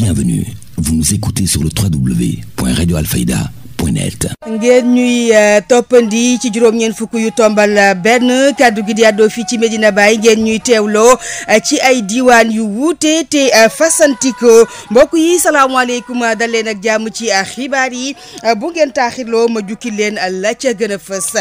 Bienvenue, vous nous écoutez sur le www.radioalfayda.net. ngeen ñuy toppandi ci juróom-ñeent fukk yu tombal benn kaddu gi di àddoo fii ci Medina Baye ngeen ñuy teewloo ci ay diwaan yu wuute te fasantikoo mbokk yi salaamaaleykum dal leen ak jàmm ci xibaar yi bu ngeen taaxirloo ma jukki leen la ca gën a fës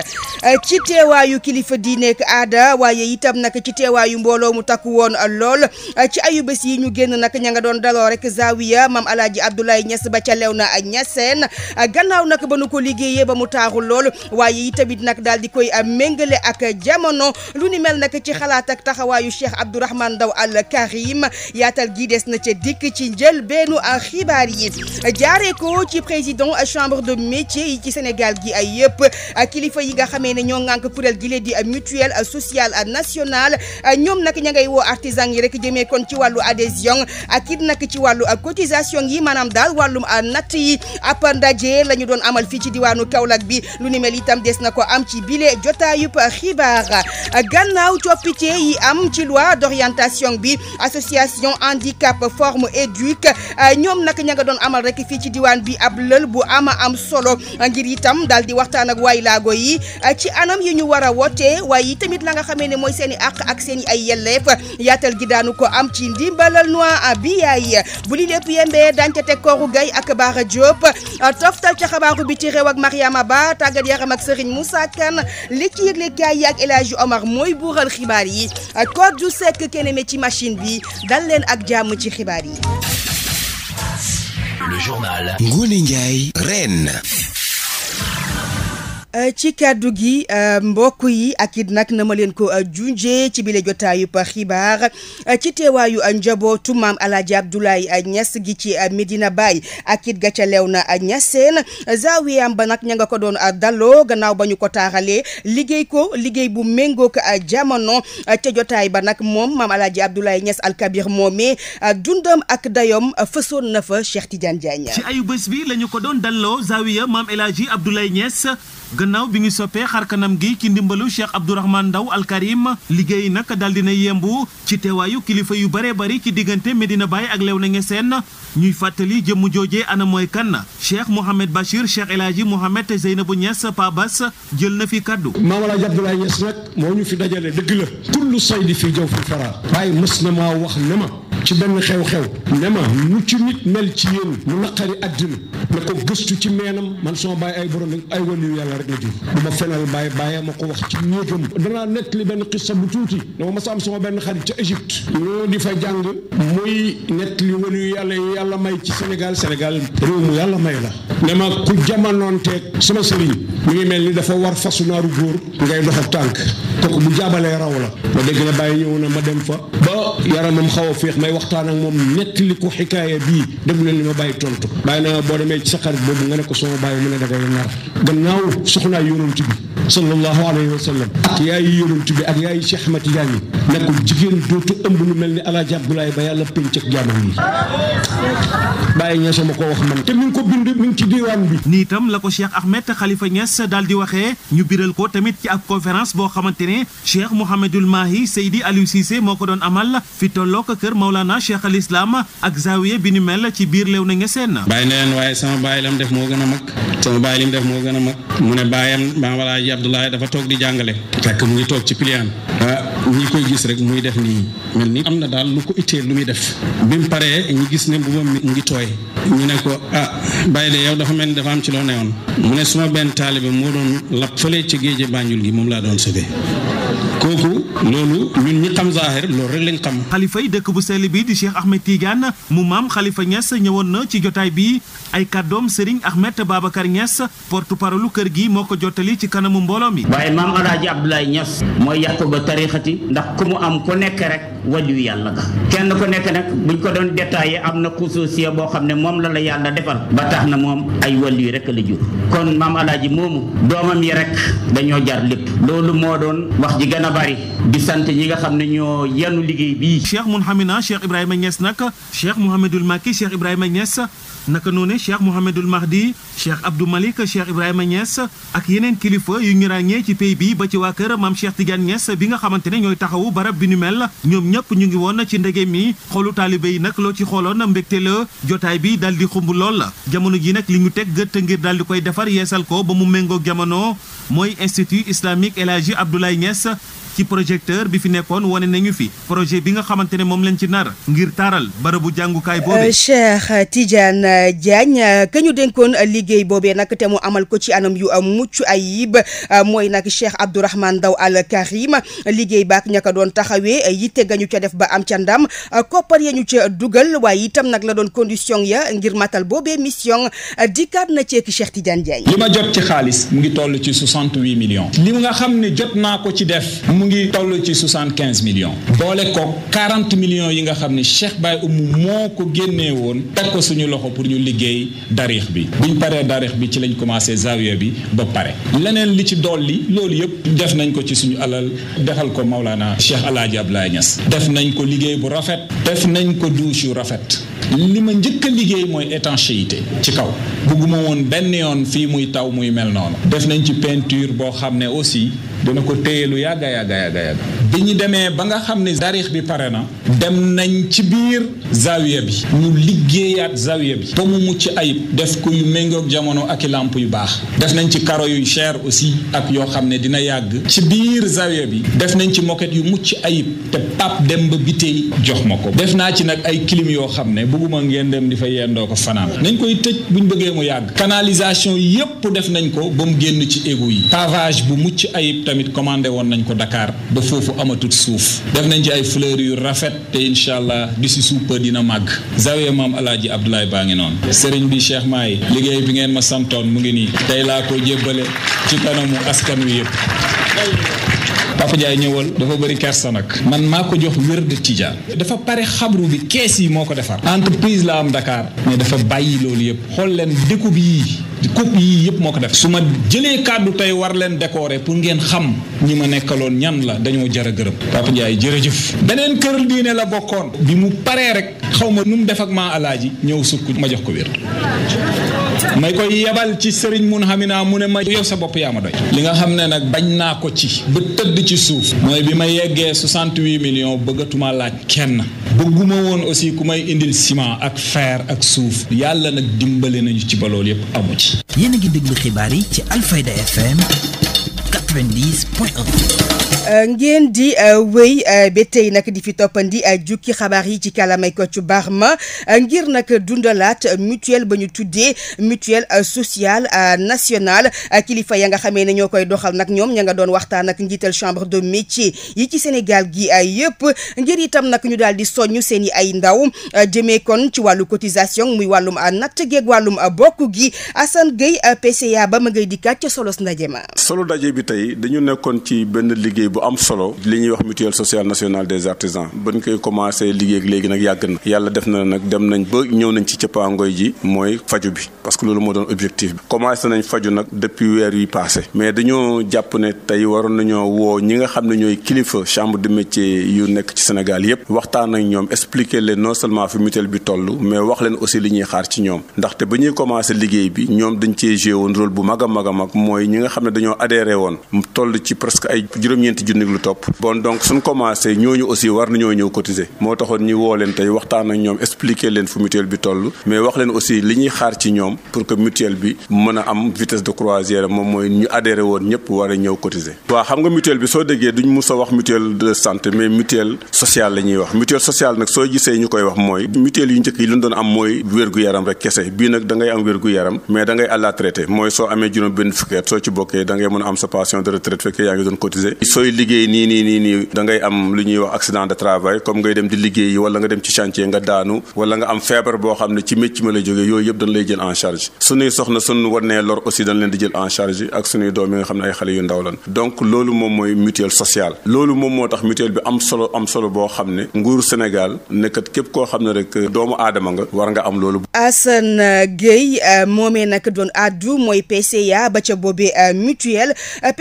ci teewaayu kilifa diine ak aada waaye itam nag ci teewaayu mbooloo mu takku woon lool ci ayu bés yi ñu génn nag ña nga doon daloo rek Zawiya Maam Alaaji Abdoulaye Niass ba ca Léona ak Niassène gannaaw nag ba nu ko liggéeyee ba mu taaxul lool waaye itamit nag daal di koy méngale ak jamono lu ni mel nag ci xalaat ak taxawaayu Cheikh Abdourahmane Ndaw Al Karim yaatal gi des na ca dikk ci njëlbeenu xibaar yi jaaree ko ci président chambre de métier yi ci Sénégal gi ay yëpp kilifa yi nga xamee ne ñoo ŋànk kuréel gi lee di mutuelle sociale nationale ñoom nag ña ngay woo artisan yi rek jëmee kon ci wàllu adhésion ak it nag ci wàllu cotisation yi maanaam daal wàllum natt yi ab ndaje la ñu doon amal fii ci diwaanu Kaolack bi lu ni mel itam des na ko am ci bile jotaayub xibaar gannaaw coppite yi am ci loi d'orientation bi association handicap forme éduc ñoom nag ña nga doon amal rek fii ci diwaan bi ab lël bu ama am solo ngir itam daal di waxtaan ak waay laago yi ci anam yi ñu war a wote waaye tamit la nga xamee ne mooy seen i àq ak seen i ay yelleef yaatal gi daanu ko am ci ndimbalal noa bi yaay bu li lépp yembee dañ ca teg kooru gay ak Bara Diop toftal ca xabaaru bi ci réew ak Mariama Ba tàggat yaram ak Serigne Moussa Kane li ci yëgle kaay yi ak El Hadji Omar mooy buural xibaar yi Codou Seck keneme ci machine bi dal leen ak jàmm ci xibaar yi. Le journal Ngoné Ndiaye Reine. ci kàddu gi mbokk yi ak it nag na ma leen ko junjee ci bile jotaayu xibaar ci teewaayu njabootu maam Alaaji Abdoulaye Niass gi ci Medina Baye ak it ga ca Léona Niassène zawiyam ba nag ña nga ko doon dalloo gannaaw ba ñu ko taaralee liggéey bu méngook jamono ca jotaay ba nag moom maam Alaaji Abdoulaye Niass Al Kabir moomee dundam ak dayom fësoon na fa Cheikh Tidiane Diagne. ci ayu bés bi la ñu ko doon dalloo zawiya maam Alaaji Abdoulaye Niass gannaaw bi ngi soppee xarkanam gi ci ndimbalu Cheikh Abdourahmane Ndaw Al Karim liggéey nag daal dina yembu ci teewaayu kilifa yu bare bari ci diggante Medina Baye ak Léona Niassène ñuy fàttali jëmm joojee ana mooy kan Cheikh Mouhamed Bachir Cheikh El Hadji Mouhamed Zeynabou Niass Pabas jël na fi kaddu. Maam Alaaji Abdoulaye Niass nag moo ñu fi dajale dëgg la kullu saydi fi jaw fi fara waaye mës na maa wax ne ma ci benn xew-xew ne ma nu ci nit mel ci yéen mu naqari àddina ne ko gëstu ci meenam man sama baay ay borom ay waliyu yàlla rek la jur bu ma fenal baay ma ko wax ci néegam danaa nettali benn xissa bu tuuti dama mas a am sama benn xarit ca Égypte ñoo di fa jàng muy nettali waliyu yàlla yi yàlla may ci Sénégal réew mu yàlla may la ne ma ku jamonoonteeg sama sëriñ mi ngi mel ni dafa war fasu naaru góor ngay dox ak tànk kooku bu jaabalee raw la ma dégg na bàyyi ñëw na ma dem fa ba yaramam xaw a féex may waxtaan ak moom nettali ko xikaaya bii déglu leen li ma bàyyi tontu bàyyi na boo demee ci sa xarit boobu nga ne ko sama bàyyi mu ne dangay nar gannaaw soxnaa yonent bi sallallahu alayhi wa sallam ak yaayi yonent bi ak yaayi Cheikh Ahmed Tidiane yi ne ko jigéen dootu ëmb lu mel ni Alaaji Abdoulaye ba yàlla pénc ak jaamam yi bàyyi ña sama ko wax man te mi ngi ko bind mi ngi ci diwaan bi. nii itam la ko Cheikh Ahmed Khalifa Niass daal di waxee ñu biral ko tamit ci ab conférence boo xamante ne Cheikh Mouhamadul Mahi Seydi Aliou Cissé moo ko doon amal fi tolloog kër Maulana Cheikh al Islam ak zawiya bi ni mel ci biir Léona Niassène. bàyyi na leen waaye sama bàyyi lam def moo gën a mag sama bàyyi lim def moo gën a mag mu ne bàyyam Maam Alaaji Abdoulaye dafa toog di jàngale fekk mu ngi toog ci piliyaan ñi koy gis rek muy def nii mel ni am na daal lu ko itteel lu muy def bi mu paree ñu gis ne mbubam mi ngi tooy ñu ne ko bàyyi de yow dafa mel ni dafa am ci loo newoon mu ne suma benn taalibe moo doon lap fële ci géeje Banjul gi moom laa doon sëbe kooku loolu ñun ñi xam zaahir loolu rek lañ xam. xalifa yi dëkk bu sell bi di Cheikh Ahmed Tidiane mu maam Khalifa Niass ñëwoon na ci jotaay bi ay kàddoom Serigne Ahmed Babacar Niass porte-parole kër gi moo ko jottali ci kanamu mbooloo mi. waaye maam Alaaji Abdoulaye Niass mooy yàq ba tarixati ndax ku mu am ku nekk rek waliyu yàlla ga kenn ku nekk nag buñ ko doon détaillé am na xusuusiya boo xam ne moom la yàlla defal ba tax na moom ay waliyu rek la jur kon maam Alaaji moomu doomam yi rek dañoo jar lépp loolu moo doon wax ji gën a bari di sant ñi nga xam ne ñoo yanu liggéey bii. Cheikh Mouhamina Cheikh Ibrahima Niass nag Cheikh Mouhamadul Makki Cheikh Ibrahima Niass naka noonu Cheikh Mouhamadul Mahdi Cheikh Abdou Malik Cheikh Ibrahima Niass ak yeneen kilifa yu ñu ràññee ci pays bi ba ci waa kër maam Cheikh Tidiane Niass bi nga xamante ne ñooy taxawu barab bi nu mel ñoom ñëpp ñu ngi woon ci ndege mi xoolu taalibe yi nag loo ci xooloon mbégte la jotaay bi daal di xumb lool la jamono ji nag li ñu teg gët ngir daal di koy defar yeesal ko ba mu méngoog jamono mooy institut islamique El Hadji Abdoulaye Niass ci projecteur bi fi nekkoon wane nañu fi projet bi nga xamante ne moom lañ ci nar ngir taaral barabu jàngukaay boobee. Cheikh Tidiane Diagne ka ñu dénkoon liggéey boobee nag te mu amal ko ci anam yu mucc ayib mooy nag Cheikh Abdourahmane Ndaw Al Karim liggéey baak ña ko doon taxawee yitte ga ñu ca def ba am ca ndam koppar ya ñu ca dugal waaye itam nag la doon condition ya ngir matal boobee mission dikkaat na ceeki Cheikh Tidiane Diagne. li ma jot ci xaalis mu ngi toll ci 68 millions. li nga xam ne jot naa ko ci def. mu ngi toll ci 75 millions boole ko 40 millions yi nga xam ne Cheikh Baye Oumou moo ko génnee woon teg ko suñu loxo pour ñu liggéey darix bi biñ paree darix bi ci lañ commencé zawiya bi ba pare leneen li ci dolli loolu yëpp def nañ ko ci suñu alal defal ko Maulana Cheikh El Hadji Abdoulaye Niass def nañ ko liggéey bu rafet def nañ ko douche yu rafet li ma njëkk a liggéey mooy étanchéité ci kaw bugguma woon benn yoon fii muy taw muy mel noonu def nañ ci peinture boo xam ne aussi dana ko téye lu yàgga bi ñu demee ba nga xam ne darix bi pare na dem nañ ci biir zawiya bi ñu liggéeyaat zawiya bi ba mu mucc ayib def ko yu méngoog jamono ak i lamp yu baax def nañ ci karo yu cher aussi ak yoo xam ne dina yàgg ci biir zawiya bi def nañ ci moquette yu mucc ayib te Pape Demba Bitèye jox ma ko def naa ci nag ay clim yoo xam ne bëgguma ngeen dem di fa yendoo ko fanaan nañ koy tëj buñ bëggee mu yàgg canalisation yépp def nañ ko ba mu génn ci égout yi pavage bu mucc ayib tamit commandé woon nañ ko Dakar ba foofu amatut suuf def nañ ci ay fleurs yu rafet te incha allah di si suupa dina màgg zawiya maam Alaaji Abdoulaye baa ngi noonu sëriñ bi Cheikh Maay liggéey bi ngeen ma santoon mu ngi nii tey laa ko jébbale ci kanamu askan wi yëpp Papa Ndiaye ñëwal dafa bëri kersa nag man maa ko jox wér de Tijaan dafa pare xabru bi kees yi moo ko defar entreprise la am Dakar mais dafa bàyyi loolu yëpp xool leen découpe yii yëpp moo ko def su ma jëlee kàddu tey war leen décorer pour ngeen xam ñi ma nekkaloon ñan la dañoo jar a gërëm Papa Ndiaye jërëjëf beneen kër diine la bokkoon bi mu paree rek xaw ma nu mu def ak maa alaaji ñëw sukk ma jox ko wér may koy yebal ci sëriñ mun xamina mu ne ma yow sa bopp yaa ma doy li nga xam ne nag bañ naa ko ci ba tëdd ci suuf mooy bi ma yeggee 68 millions bëggatuma laaj kenn bëgguma woon aussi ku may indil ciment ak fer ak suuf yàlla nag dimbale nañu ci ba loolu yëpp amu ci. yéen a ngi déglu xibaar yi ci Alfayda FM 90.1. ngeen di wéy ba tey nag di fi toppandi jukki xabaar yi ci kàllaamay Kocc Barma ngir nag dundalaat mutuelle ba ñu tuddee mutuelle sociale nationale kilifa ya nga xamee ne ñoo koy doxal nag ñoom ña nga doon waxtaan ak njiital chambre de métier yi ci Sénégal gi yëpp ngir itam nag ñu daal di soññ seen i ay ndaw jëmee kon ci wàllu cotisation muy wàllum natt geeg wàllum bokk gi Assane Gueye PCA ba ma ngay dikkaat ca solos ndaje ma. solo ndaje bi tey dañu nekkoon ci benn liggéey bu am solo li ñuy wax mutuelle sociale nationale des artisans bañ koy commencé liggéey ak léegi nag yàgg na yàlla def na nag dem nañ ba ñëw nañ ci cëppaangoy ji mooy faju bi parce que loolu moo doon objectif bi commencé nañ faju nag depuis weer yi passé mais dañoo jàpp ne tey waroon nañoo woo ñi nga xam ne ñooy kilifa chambre de métier yu nekk ci Sénégal yépp waxtaan ak ñoom expliquer leen non seulement fi mutuelle bi toll mais wax leen aussi li ñuy xaar ci ñoom ndaxte ba ñuy commencé liggéey bi ñoom dañ cee joué woon rôle bu mag a mag a mag mooy ñi nga xam ne dañoo adhéré woon mu toll ci presque ay juróom-ñeenti junni lu topp bon donc suñ commencé ñooñu aussi war nañoo ñëw cotiser moo taxoon ñu woo leen tey waxtaan ak ñoom expliquer leen fu mutuelle bi toll mais wax leen aussi li ñuy xaar ci ñoom pour que mutuelle bi mën a am vitesse de croisière moom mooy ñu adhéré woon ñëpp war a ñëw cotiser. waaw xam nga mutuelle bi soo déggee duñ mus a wax mutuelle de santé mais mutuelle sociale la ñuy wax mutuelle sociale nag soo gisee ñu koy wax mooy mutuelle yu njëkk yi lu doon am mooy wér-gu-yaram rek kese bii nag da ngay am wér-gu-yaram mais da ngay à la traité mooy soo amee juróom benn fukki at soo ci bokkee da ngay mën a am sa pension de retraite fekkee yaa ngi doon cotiser sooy liggéey nii da ngay am lu ñuy wax accident de travail comme ngay dem di liggéey wala nga dem ci chantier nga daanu wala nga am feebar boo xam ne ci métier ma lay jógee yooyu yëpp dañ lay jël en charge suñuy soxna suñu warnee lor aussi dañ leen di jël en charge ak suñuy doom yi nga xam ne ay xale yu ndaw lan donc loolu moom mooy mutuelle sociale loolu moom moo tax mutuelle bi am solo boo xam ne nguuru Sénégal nekkat képp koo xam ne rek doomu aadama nga war nga am loolu. Assane Gueye moomee nag doon addu mooy PCA ba ca boobee mutuelle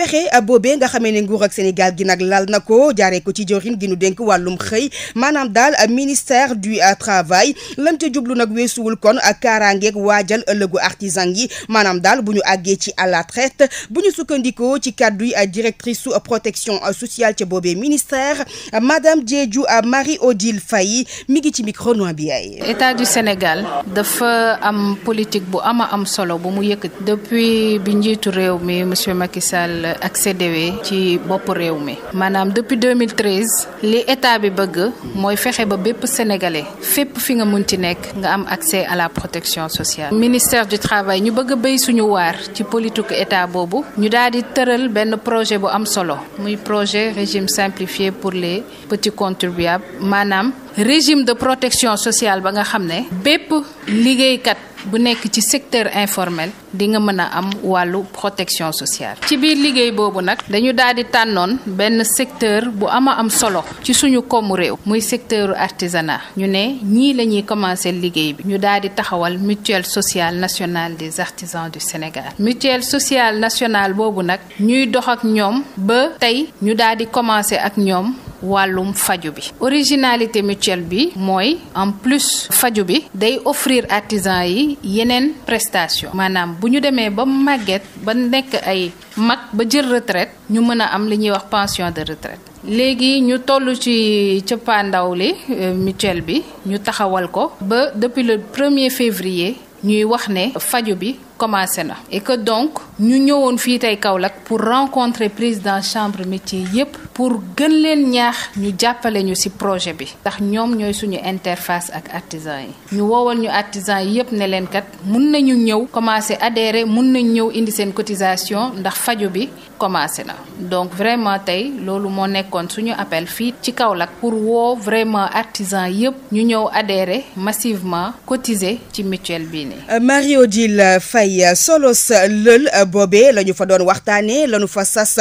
pexe boobee nga xamee ne nguur ak Sénégal gi nag lal na ko jaaree ko ci jorin gi nu dénk wàllum xëy maanaam daal ministère du travail lam ca jublu nag weesuwul kon kaaraangeeg waajal ëllëgu artisan yi maanaam daal bu ñu àggee ci à la traite bu ñu sukkandikoo ci kàddu yi directrice su protection sociale ca boobee ministère madame Diédhiou Marie-Odile Faye mi ngi ci micro noa bi ay État du Sénégal dafa am politique bu am solo bu mu yëkkat depuis bi njiitu réew mi monsieur Macky Sall accédé ci bopp réew mi maanaam depuis 2013 li état bi bëgg mooy fexe ba bépp sénégalais fépp fi nga munti nekk nga am accès à la protection sociale. Ministère du travail ñu bëgg a béy suñu waar ci politique état boobu ñu daal di tëral benn projet bu am solo muy projet régime simplifié pour les petits contribuables maanaam régime de protection sociale ba nga xam ne bépp liggéeykat bu nekk ci secteur informel di nga mën a am wàllu protection sociale. ci biir liggéey boobu nag dañu daal di tànnoon benn secteur bu am solo ci suñu koomu réew muy secteur artisanat ñu ne ñii la ñuy commencer liggéey bi ñu daal di taxawal mutuelle sociale nationale des artisans du Sénégal. mutuelle sociale nationale boobu nag ñuy dox ak ñoom ba tey ñu daal di commencer ak ñoom wàllum faju bi. originalité mutuelle bi mooy en plus faju bi day offrir artisans yi yeneen prestation maanaam bu ñu demee ba màgget ba nekk ay mag ba jël retraite ñu mën a am li ñuy wax pension de retraite. léegi ñu toll ci cëppaandaw li mutuelle bi ñu taxawal ko ba depuis le 1er février ñuy wax ne faju bi commencé na et que donc ñu ñëwoon fii tey Kaolack pour rencontrer président chambre métier yépp pour gën leen ñaax ñu jàppale ñu ci projet bi ndax ñoom ñooy suñu interface ak artisans yi ñu woowal ñu artisans yi yépp ne leen kat mun nañu ñëw commencer adhérer mun nañu ñëw indi seen cotisation ndax faju bi commencé na donc vraiment tey loolu moo nekkoon suñu appel fii ci Kaolack pour woo vraiment artisans yépp ñu ñëw adhérer massivement cotiser ci mutuelle bii nii. Marie-Odile Faye solos lël boobee la ñu fa doon waxtaanee la ñu fa sas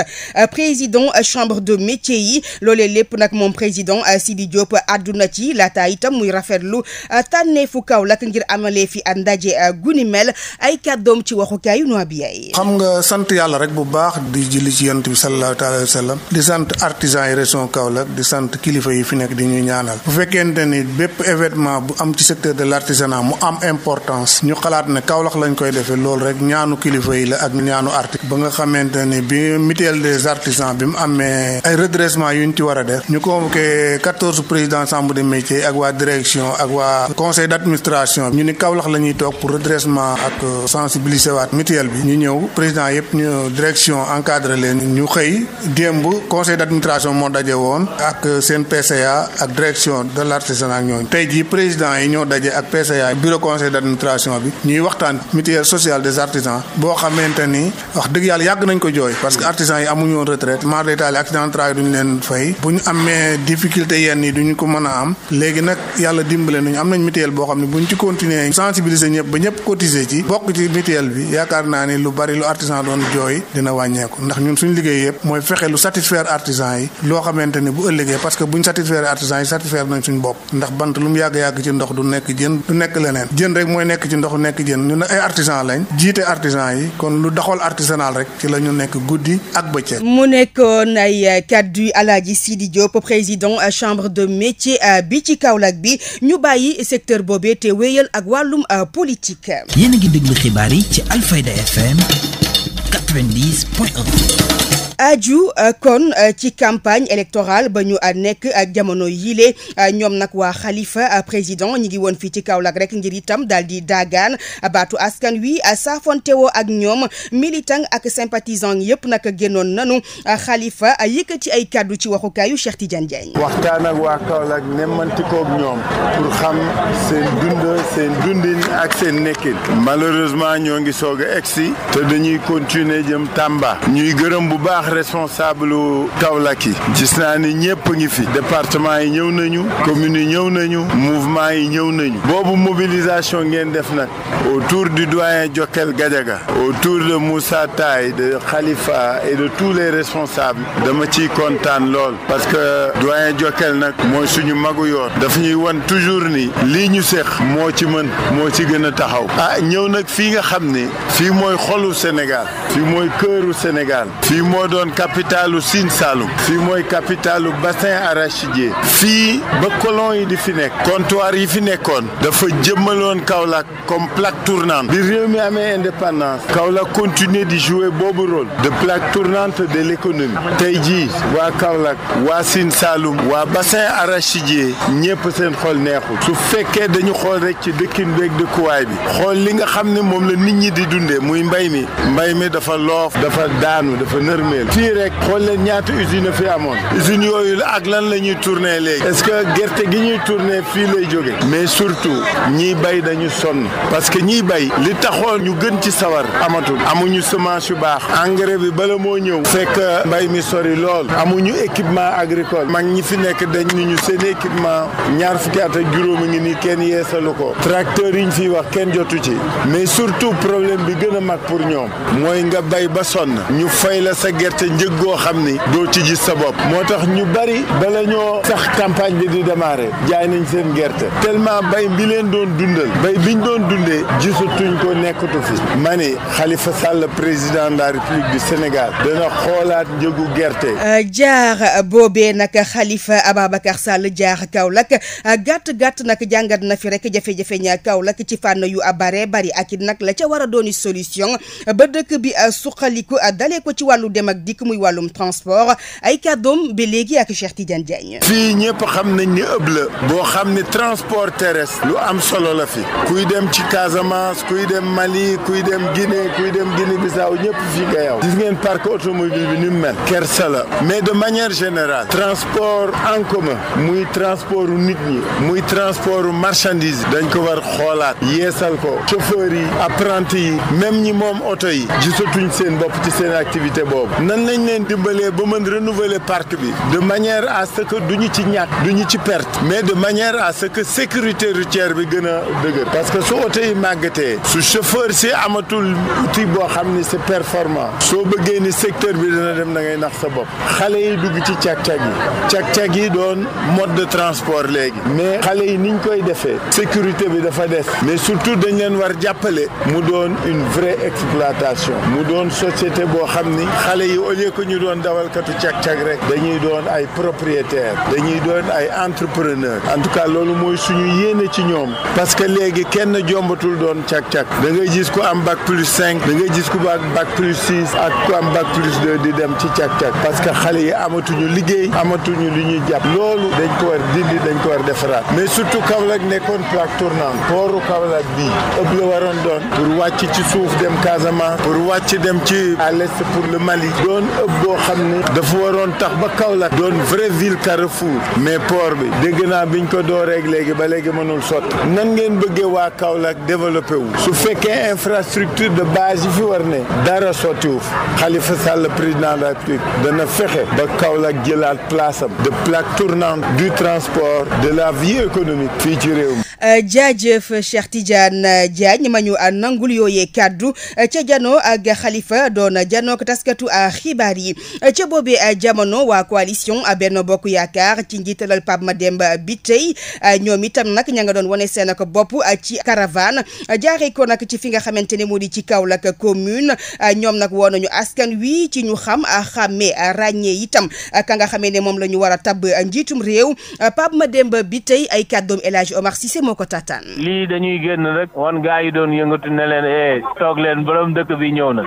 président chambre de métier yi loolee lépp nag moom président Sidi Diop àdduna ci laata itam muy rafetlu tànneefu Kaolack ngir amalee fi ndaje guni mel ay kàddoom ci waxukaayu noo bi yaay. xam nga sant yàlla rek bu baax di julli ci yonent bi sallallahu alayhi wa sallam di sant artisans yi région Kaolack di sant kilifa yi fi nekk di ñuy ñaanal bu fekkente ni bépp événement bu am ci secteur de l'artisanat mu am importance ñu xalaat ne Kaolack lañ koy defee loolu rek ñaanu kilifa yi la ak ñaanu artiste ba nga xamante ni bi mutuelle des artisans bi mu amee ay redressement yu ñu ci war a def ñu convoqué 14 présidents chambre de métier ak waa direction ak waa conseil d'administration ñu ni Kaolack la ñuy toog pour redressement ak sensibiliser waat mutuelle bi ñu ñëw président yëpp ñu direction encadré leen ñu xëy démb conseil d'administration moo daje woon ak seen PCA ak direction de l'artisanat ak ñooñu tey jii président yi ñoo daje ak PCA bureau conseil d'administration bi ñuy waxtaan mutuelle sociale des artisans boo xamante ni wax dëgg yàlla yàgg nañ ko jooy parce que artisans yi amuñu woon retraite mar d'état accident de travail duñu leen fay bu ñu amee difficulté yenn yi duñu ko mën a am léegi nag yàlla dimbale nañu am nañ mutuelle boo xam ne buñ ci continuer sensibiliser ñëpp ba ñëpp cotiser ci bokk ci mutuelle bi yaakaar naa ni lu bari lu artisan doon jooy dina wàññeeku ndax ñun suñu liggéey yëpp mooy fexe lu satisfaire artisans yi loo xamante ni bu ëllëgee parce que buñ satisfaire artisans yi satisfaire nañ suñu bopp ndax bant lu mu yàgg-yàgg ci ndox du nekk jën du nekk leneen jën rek mooy nekk ci ndox du nekk jën ñun ay artisan lañ jiite artisan yi kon lu doxal artisanal rek ci la ñu nekk guddi ak bëccëg. mu nekkoon ay kàddu Alaaji Sidi Diop président chambre de métier bi ci Kaolack bi ñu bàyyi secteur boobee te wéyal ak wàllum politique. yéen a ngi déglu xibaar yi ci Alfayda FM 90.1. aju kon ci campagne électorale ba ñu nekk ak jamono yile ñoom nag waa Khalifa président ñi ngi woon fii ci Kaolack rek ngir itam daal di daagaan baatu askan wi saafontewoo ak ñoom militant ak sympathisant yëpp nag génnoon nanu Khalifa yëkkati ay kàddu ci waxukaayu Cheikh Tidiane Diagne. waxtaan ak waa Kaolack nemmantikoo ak ñoom pour xam seen dundin ak seen nekkin malheureusement ñoo ngi soog a egsi te dañuy continuer jëm Tamba ñuy gërëm bu baax responsable Kaolack yi gis naa ni ñëpp ngi fi département yi ñëw nañu communes yi ñëw nañu mouvement yi ñëw nañu boobu mobilisation ngeen def nag autour du doyen Diokel Gadiaga autour de Moussa Taye de Khalifa et de tous les responsables dama ciy kontaan lool parce que doyen Diokel nag mooy suñu magu yoon daf ñuy wan toujours ni lii ñu seq moo ci mën moo ci gën a taxaw ñëw nag fii nga xam ni fii mooy xolu Sénégal fii mooy këru Sénégal fii moo doon capitalu Sine Saloum fii mooy capitalu bassin arachidier fii ba colon yi di fi nekk comptoir yi fi nekkoon dafa jëmmaloon Kaolack comme plaque tournante bi réew mi amee indépendance Kaolack continuer di jouer boobu rôle de plaque tournante de l'économie tey jii waa Kaolack waa Sine Saloum waa bassin arachidier ñépp seen xol neexul su fekkee dañu xool rek ci dëkkin beeg dëkkuwaay bi xool li nga xam ne moom la nit ñi di dundee muy mbay mi dafa loof dafa daanu dafa nërmeel fii rek xool leen ñaata usine fi amoon usines yooyu la ak lan la ñuy tourner léegi est-ce que gerte gi ñuy tourner fii lay jóge mais surtout ñiy bay dañu sonn parce que ñiy bay li taxoon ñu gën ci sawar amatul amuñu semence yu baax engrais bi bala moo ñëw fekk mbay mi sori lool amuñu équipement agricole mag ñi fi nekk dañ ni ñu seen équipement ñaar fukki at ak juróom a ngi nii kenn yeesalu ko tracteur yi ñu fiy wax kenn jotu ci mais surtout problème bi gën a mag pour ñoom mooy nga bay ba sonn ñu fay la sa gerte njëg goo xam ni doo ci gis sa bopp moo tax ñu bari bala ñoo sax campagne bi di démarrer jaay nañ seen gerte tellement bay bi leen doon dundal bay biñ doon dundee gisatuñ ko nekkatu fi ma ni Khalifa Sall président de la République du Sénégal dana xoolaat njëgu gerte. jaar boobee nag Khalifa Ababacar Sall jaar Kaolack gàtt nag jàngat na fi rek jafe-jafe ñaa Kaolack ci fànn yu bare bari ak it nag la ca war a dooni solution ba dëkk bi suqaliku dalee ko ci wàllu dem ak dikk muy wàllum transport ay kàddoom ba léegi ak Cheikh Tidiane Diagne. fii ñëpp xam nañ ni ëpp la boo xam ne transport terrestre lu am solo la fi kuy dem ci Casamance kuy dem Mali kuy dem Guinée kuy dem Guinée-Bissau ñëpp fii nga yow gis ngeen parc automobile bi ni mu mel kersa la mais de manière générale transport en commun muy transport nit ñi muy transport marchandise dañ ko war xoolaat yeesal ko chauffeur yi apprenti yi même ñi moom oto yi gisatuñ seen bopp ci seen activité boobu nan lañ leen dimbalee ba mën renouveler parc bi de manière à ce que duñu ci ñàkk duñu ci perte mais de manière à ce que sécurité routière bi gën a dëgër parce que su oto yi màggatee su chauffeur si amatul outil boo xam ni c'est performant soo bëggee ni secteur bi dina dem da ngay nax sa bopp xale yi dugg ci cag-cag yi doon mode de transport léegi mais xale yi niñ koy defee sécurité bi dafa des mais surtout dañ leen war jàppale mu doon une vraie exploitation mu doon société boo xam ni xale yi au lieu que ñu doon dawalkatu cag-cag rek dañuy doon ay propriétaires dañuy doon ay entrepreneurs en tout cas loolu mooy suñu yéene ci ñoom parce que léegi kenn jombatul doon cag-cag da ngay gis ku am bac plus 5 da ngay gis ku am bac plus 6 ak ku am bac plus 2 di dem ci cag-cag parce que xale yi amatuñu liggéey amatuñu li ñuy jàpp loolu dañ ko war dindi dañ ko war defaraat mais surtout Kaolack nekkoon plaque tournante pooru Kaolack bii ëpp la waroon doon pour wàcc ci suuf dem Casamance pour wàcc dem ci à l'est pour le Mali doon ëpp boo xam ne dafa waroon tax ba Kaolack doon vraie ville carrefour mais port bi dégg naa biñ ko dooreeg léegi ba léegi mënul sotti nan ngeen bëggee waa Kaolack développé wu su fekkee infrastructure de base yi fi war ne dara sottiwu Khalifa Sall président de la République dana fexe ba Kaolack jëlaat place am de plaque tournante du transport de la vie économique fii ci réew mi. jaajëf Cheikh Tidiane Diagne ma ñu nangul yooyee kaddu ca jano ak Khalifa doon janoo ko taskatu xibaar yi ca boobee jamono waa coalition Benno Bokk Yaakaar ci njiitalal Pape Mademba Bitèye ñoom itam nag ña nga doon wane seen ak bopp ci caravane jaaree ko nag ci fi nga xamante ne moo di ci Kaolack commune ñoom nag woo nañu askan wi ci ñu xam xàmmee ràññee itam ka nga xamee ne moom la ñu war a tabb njiitum réew Pape Mademba Bitèye ay kàddoom El Hadji Omar Cissé moo ko tataan. lii dañuy génn rek wan gaa yi doon yëngatu ne leen toog leen borom dëkk bi ñëw na.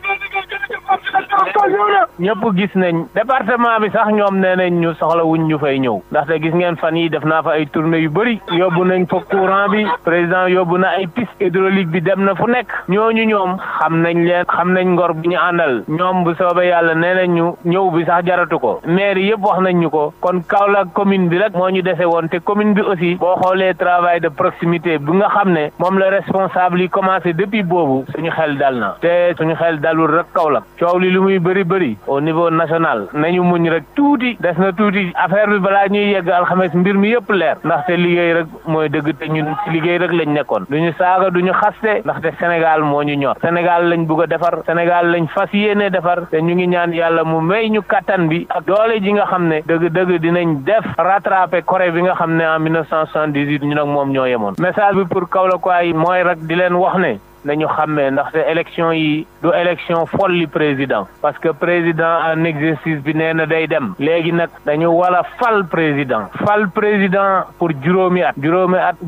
ñëpp gis nañ département bi sax ñoom nee nañ ñu soxla wuñ ñu fay ñëw ndaxte gis ngeen fan yi def naa fa ay tournée yu bëri yóbbu nañ fa courant bi président yóbbu na ay piste hydraulique bi dem na fu nekk ñooñu ñoom xam nañ leen xam nañ ngor bi ñu àndal ñoom bu soobee yàlla nee nañ ñu ñëw bi sax jaratu ko maire yëpp wax nañ ñu ko kon Kaolack commune bi rek moo ñu dese woon te commune bi aussi boo xoolee travail de proximité bi nga xam ne moom la responsable yi commencé depuis boobu suñu xel dal na te suñu xel dalul rek Kaolack coow li lu muy bëri au niveau national nañu muñ rek tuuti des na tuuti affaire bi balaa ñuy yegg alxames mbir mi yëpp leer ndaxte liggéey rek mooy dëgg te ñun ci liggéey rek lañ nekkoon duñu saaga duñu xaste ndaxte Sénégal moo ñu ñor Sénégal lañ bugg a defar Sénégal lañ fas yéene defar te ñu ngi ñaan yàlla mu may ñu kattan bi ak doole ji nga xam ne dëgg-dëgg dinañ def rattraper Corée bi nga xam ne en 1978 ñu nag moom ñoo yemoon message bi pour Kaolack yi mooy rek di leen wax ne nañu xàmmee ndaxte élection yi du élection folli président parce que président en exercice bi nee na day dem léegi nag dañu wala fal président pour juróomi at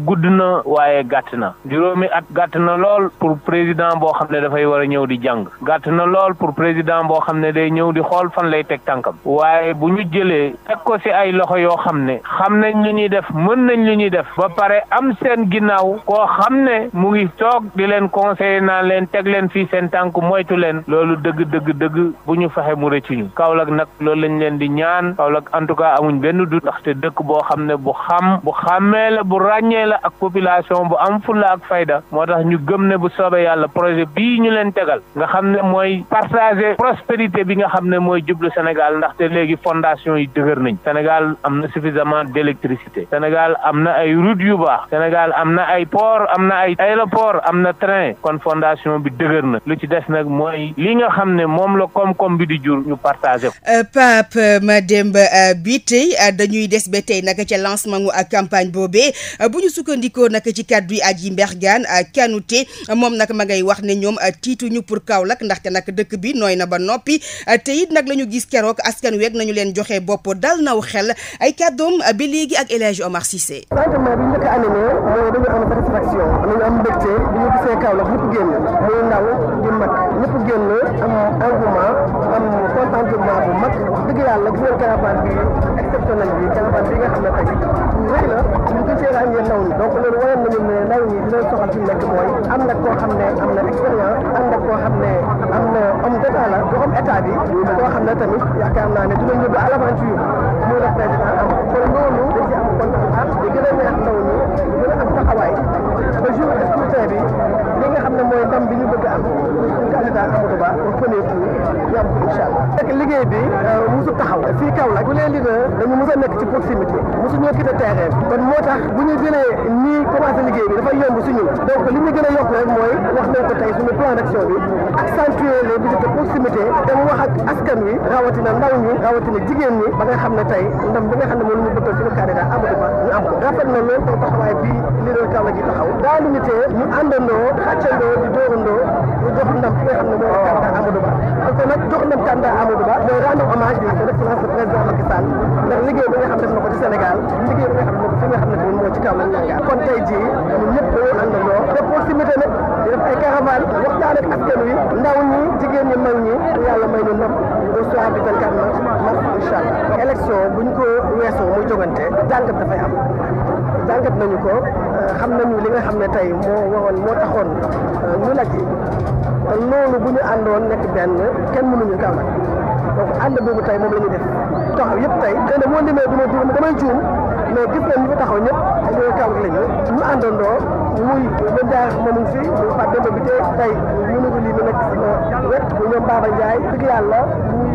gudd na waaye gàtt na juróomi at gàtt na lool pour président boo xam ne dafay war a ñëw di jàng gàtt na lool pour président boo xam ne day ñëw di xool fan lay teg tànkam waaye bu ñu jëlee teg ko ci ay loxo yoo xam ne xam nañ lu ñuy def mën nañ lu ñuy def ba pare am seen ginnaaw koo xam ne mu ngi toog di leen conseiller naan leen teg leen fii seen tànk moytu leen loolu dëgg bu ñu fexe mu rëcc ñu Kaolack nag loolu lañ leen di ñaan Kaolack en tout cas amuñ benn du ndaxte dëkk boo xam ne bu xàmmee la bu ràññee la ak population bu am fulla ak fayda moo tax ñu gëm ne bu soobee yàlla projet bii ñu leen tegal nga xam ne mooy partager prospérité bi nga xam ne mooy jublu Sénégal ndaxte léegi fondation yi dëgër nañ Sénégal am na suffisamment d'électricité Sénégal am na ay route yu baax Sénégal am na ay port am na ay aéroport am na train kon fondation bi dëgër na lu ci des nag mooy li nga xam ne moom la koom-koom bi di jur ñu partager ko. Pape Mademba bi tey dañuy des ba tey nag ca lancement gu ak campagne boobee bu ñu sukkandikoo nag ci kàddu yi Adji Mbergane Kanouté moom nag ma ngay wax ne ñoom tiituñu pour Kaolack ndaxte nag dëkk bi nooy na ba noppi te it nag la ñu gis keroog askan weeg nañu leen joxe bopp dal naw xel ay kàddoom ba léegi ak El Hadj Omar Cissé. sentiment bi njëkk a animé mooy dañu am satisfaction dañu am mbégte bi ñu gisee Kaolack ñëpp génn muy ndaw di mag ñëpp génn am engouement am contentement bu mag wax dëgg yàlla gis ngeen caravane bi exceptionnel bi caravane bi nga xam ne tey rëy la ñu gisee ràññee ndaw ñi donc loolu waroon nañu ne ndaw ñi di leen soxal fi mu nekk mooy am na koo xam ne am na expérience am na koo xam ne am na homme d'état la du homme état bi koo xam ne tamit yaakaar naa ne dinañ yóbbu à l'aventure muy le président am kon loolu dañ ci am kontaan di gën a neex ndaw ñi di gën a am taxawaay ba jour scrutin bi li nga xam ne mooy ndam bi ñu bëgg am suñu candidat Amadou Ba au premier tour ñu am ko incha allah. fekk liggéey bi musu taxaw fii Kaolack bu leen leader dañu mus a nekk ci proximité musu ñoo quitté terrain bi kon moo tax bu ñu jëlee nii commencé liggéey bi dafay yomb suñu donc li ñu gën a yokk rek mooy wax nañ ko tey suñu plan d'action bi accentuer les visites de proximité dem wax ak askan wi rawatina ndaw ñi rawatina jigéen ñi ba nga xam ne tey ndam bi nga xam ne moom la ñu bëggal suñu candidat Amadou Ba ñu am ko rafet na loolu taw taxawaay bii leader Kaolack yi taxaw daa limité ñu àndandoo xàccandoo di dóorandoo ñu jox ndam ki nga xam ne mooy candidat Amadou Ba parce que nag jox ndam candidat Amadou Ba mooy rendre hommage bi son excellence le président Macky Sall ndax liggéey bi nga xam ne def na ko ci Sénégal liggéey bi nga xam ne fi nga xam ne tamit moo ci Kaolack ñangaar kon tey jii ñun ñëpp dañoo àndandoo de proximité nag di def ay caravane waxtaan ak askan wi ndaw ñi jigéen ñi mag ñi yàlla may ñu ndam au soir du 24 mars incha allah élection buñ ko weesoo muy jogante jàngat dafay am jàngat nañu ko xam nañu li nga xam ne tey moo taxoon ñu lajj te loolu bu ñu àndoon nekk benn kenn mënuñu Kaolack donc ànd boobu tey moom la ñu def taxaw yëpp tey xëy na moo limee damay juum mais gis nañ ñu fa taxaw ñëpp ay ñooy Kaolack la ñu àndandoo muy ñoom jaar moomu fi muy Fatou Demba bi tey ñu ngi lii mu nekk sama wet muy ñoom Baba Ndiaye dëgg yàlla muy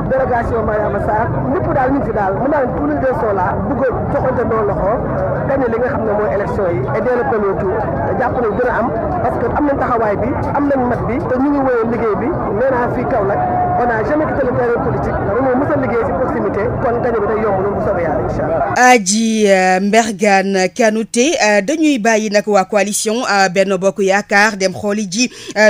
délégation Mariama Sarr ñëpp daal ñu ngi fi daal mën naa tous les deux sont là bëgg a joxante noo loxo gagné li nga xam ne mooy élection yi et dès le premier tour jàpp nañ gën a am parce que am nañ taxawaay bi am nañ mat bi te ñu ngi wéyee liggéey bi nee naa fii Kaolack on a jamais quitté le terrain politique ndax dañoo mës a liggéey si proximité kon gagné bi day yomb loolu bu soobee yàlla incha allah. Adji Mbergane Kanouté dañuy bàyyi nag waa coalition Benno Bokk Yaakaar dem xooli ji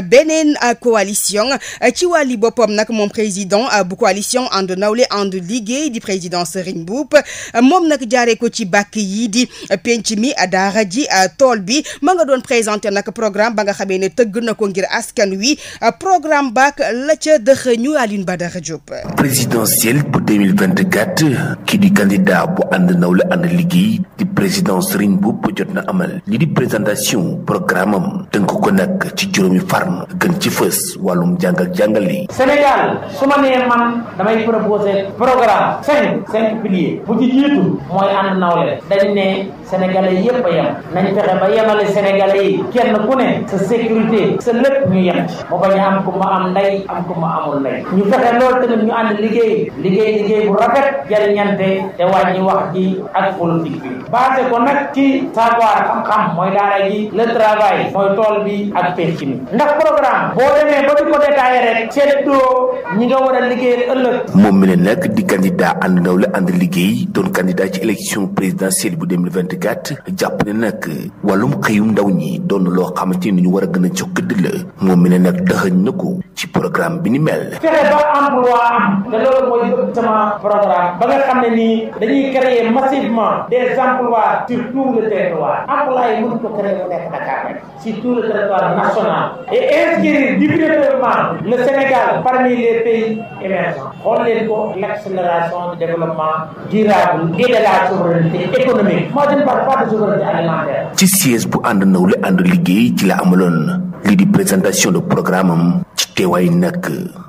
beneen coalition ci wàlli boppam nag moom président bu coalition ànd nawle ànd liggéey di président Serigne Mboup moom nag jaaree ko ci bàkk yi di penc mi daara ji tool bi ma nga doon présenté nag programme ba nga xamee ne tëgg na ko ngir askan wi programme baak la ca dëx ñu Alioune Badara Diop. présidentielle bu 2024 ki di candidat bu ànd nawle ànd liggéey di président Serigne Mboup jot na amal li di présentation programme am tënk ko nag ci juróomi farm gën ci fës wàllum jàngal jàngale. Sénégal su ma nee man damay proposer programme cinq piliers bu ci jiitu mooy ànd nawle dañ ne sénégalais yépp a yem nañ fexe ba yemale sénégalais yi kenn ku ne sa sécurité sa lépp ñu yem ci mu bañ a am ku ma am ndey am ku ma amul ndey ñu fexe loolu tamit ñu ànd liggéey bu rafet jariñante te wàññi wax ji ak politique bi basé ko nag ci savoir xam-xam mooy daara ji le travail mooy tool bi ak penc mi ndax programme boo demee ba di ko détaillé rek seetloo ñi nga war a liggéeyal ëllëg. moom mi ne nag di candidat ànd nawle ànd liggéey doon candidat ci élection présidentielle bu 2024 2024 jàpp ne nag wàllum xëyum ndaw ñi doon loo xamante ni ñu war a gën a jox gëdd la moom mi ne nag dëxëñ na ko ci programme bi ni mel. fexe ba emploi am te loolu mooy sama programme ba nga xam ne nii dañuy créer massivement des emplois sur tout le territoire. emploi yi mënu ko créer mu nekk Dakar rek sur tout le territoire national et inscrire définitivement le Sénégal parmi les pays émergents. xool leen ko l'accélération du développement durable et de la souveraineté économique. Moi je ne parle pas de souveraineté alimentaire. ci siège bu ànd nawle ànd liggéey ci la amaloon lii di présentation de programme am ci teewaay nag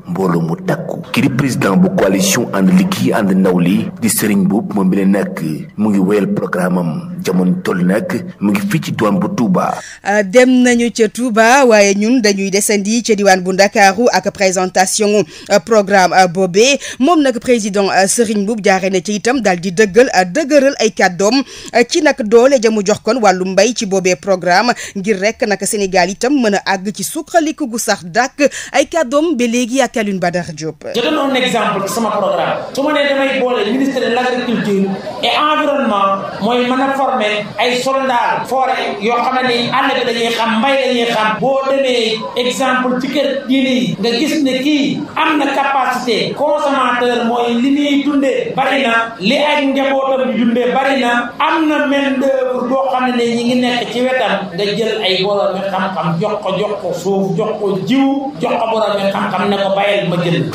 mbooloo mu takku kii di président bu coalition ànd liggéey ànd nawle di Serigne Mboup moom bi ne nag mu ngi wéyal programme am jamono toll nag mu ngi fii ci diwaan bu Touba. dem nañu ca Touba waaye ñun dañuy desandi ca diwaan bu Ndakaaru ak présentation programme boobee moom nag président Serigne Mboup jaaree na ci itam daal di dëgëral ay kàddoom ci nag doole jamu jox kon wàllu mbay ci boobee programme ngir rek nag Sénégal itam mën a àgg ci suqaliku gu sax dàkk ay kàddoom ba léegi ak Alioune Badara Diop. je donne un exemple ci sama programme su ma nee damay boole ministre de l'agriculture et environnement mooy mën a former ay soldats forêt yoo xam ne ni àll bi dañuy xam mbay dañuy xam boo demee exemple ci kër diine yi nga gis ne kii am na capacité consommateur mooy li muy dundee bari na li ak njabootam di dundee bari na am na main d'œuvre boo xam ne ñi ngi nekk ci wetam nga jël ay boroomi xam-xam jox ko suuf jox ko jiw jox ko boroomi xam-xam ne ko bayal ma jënd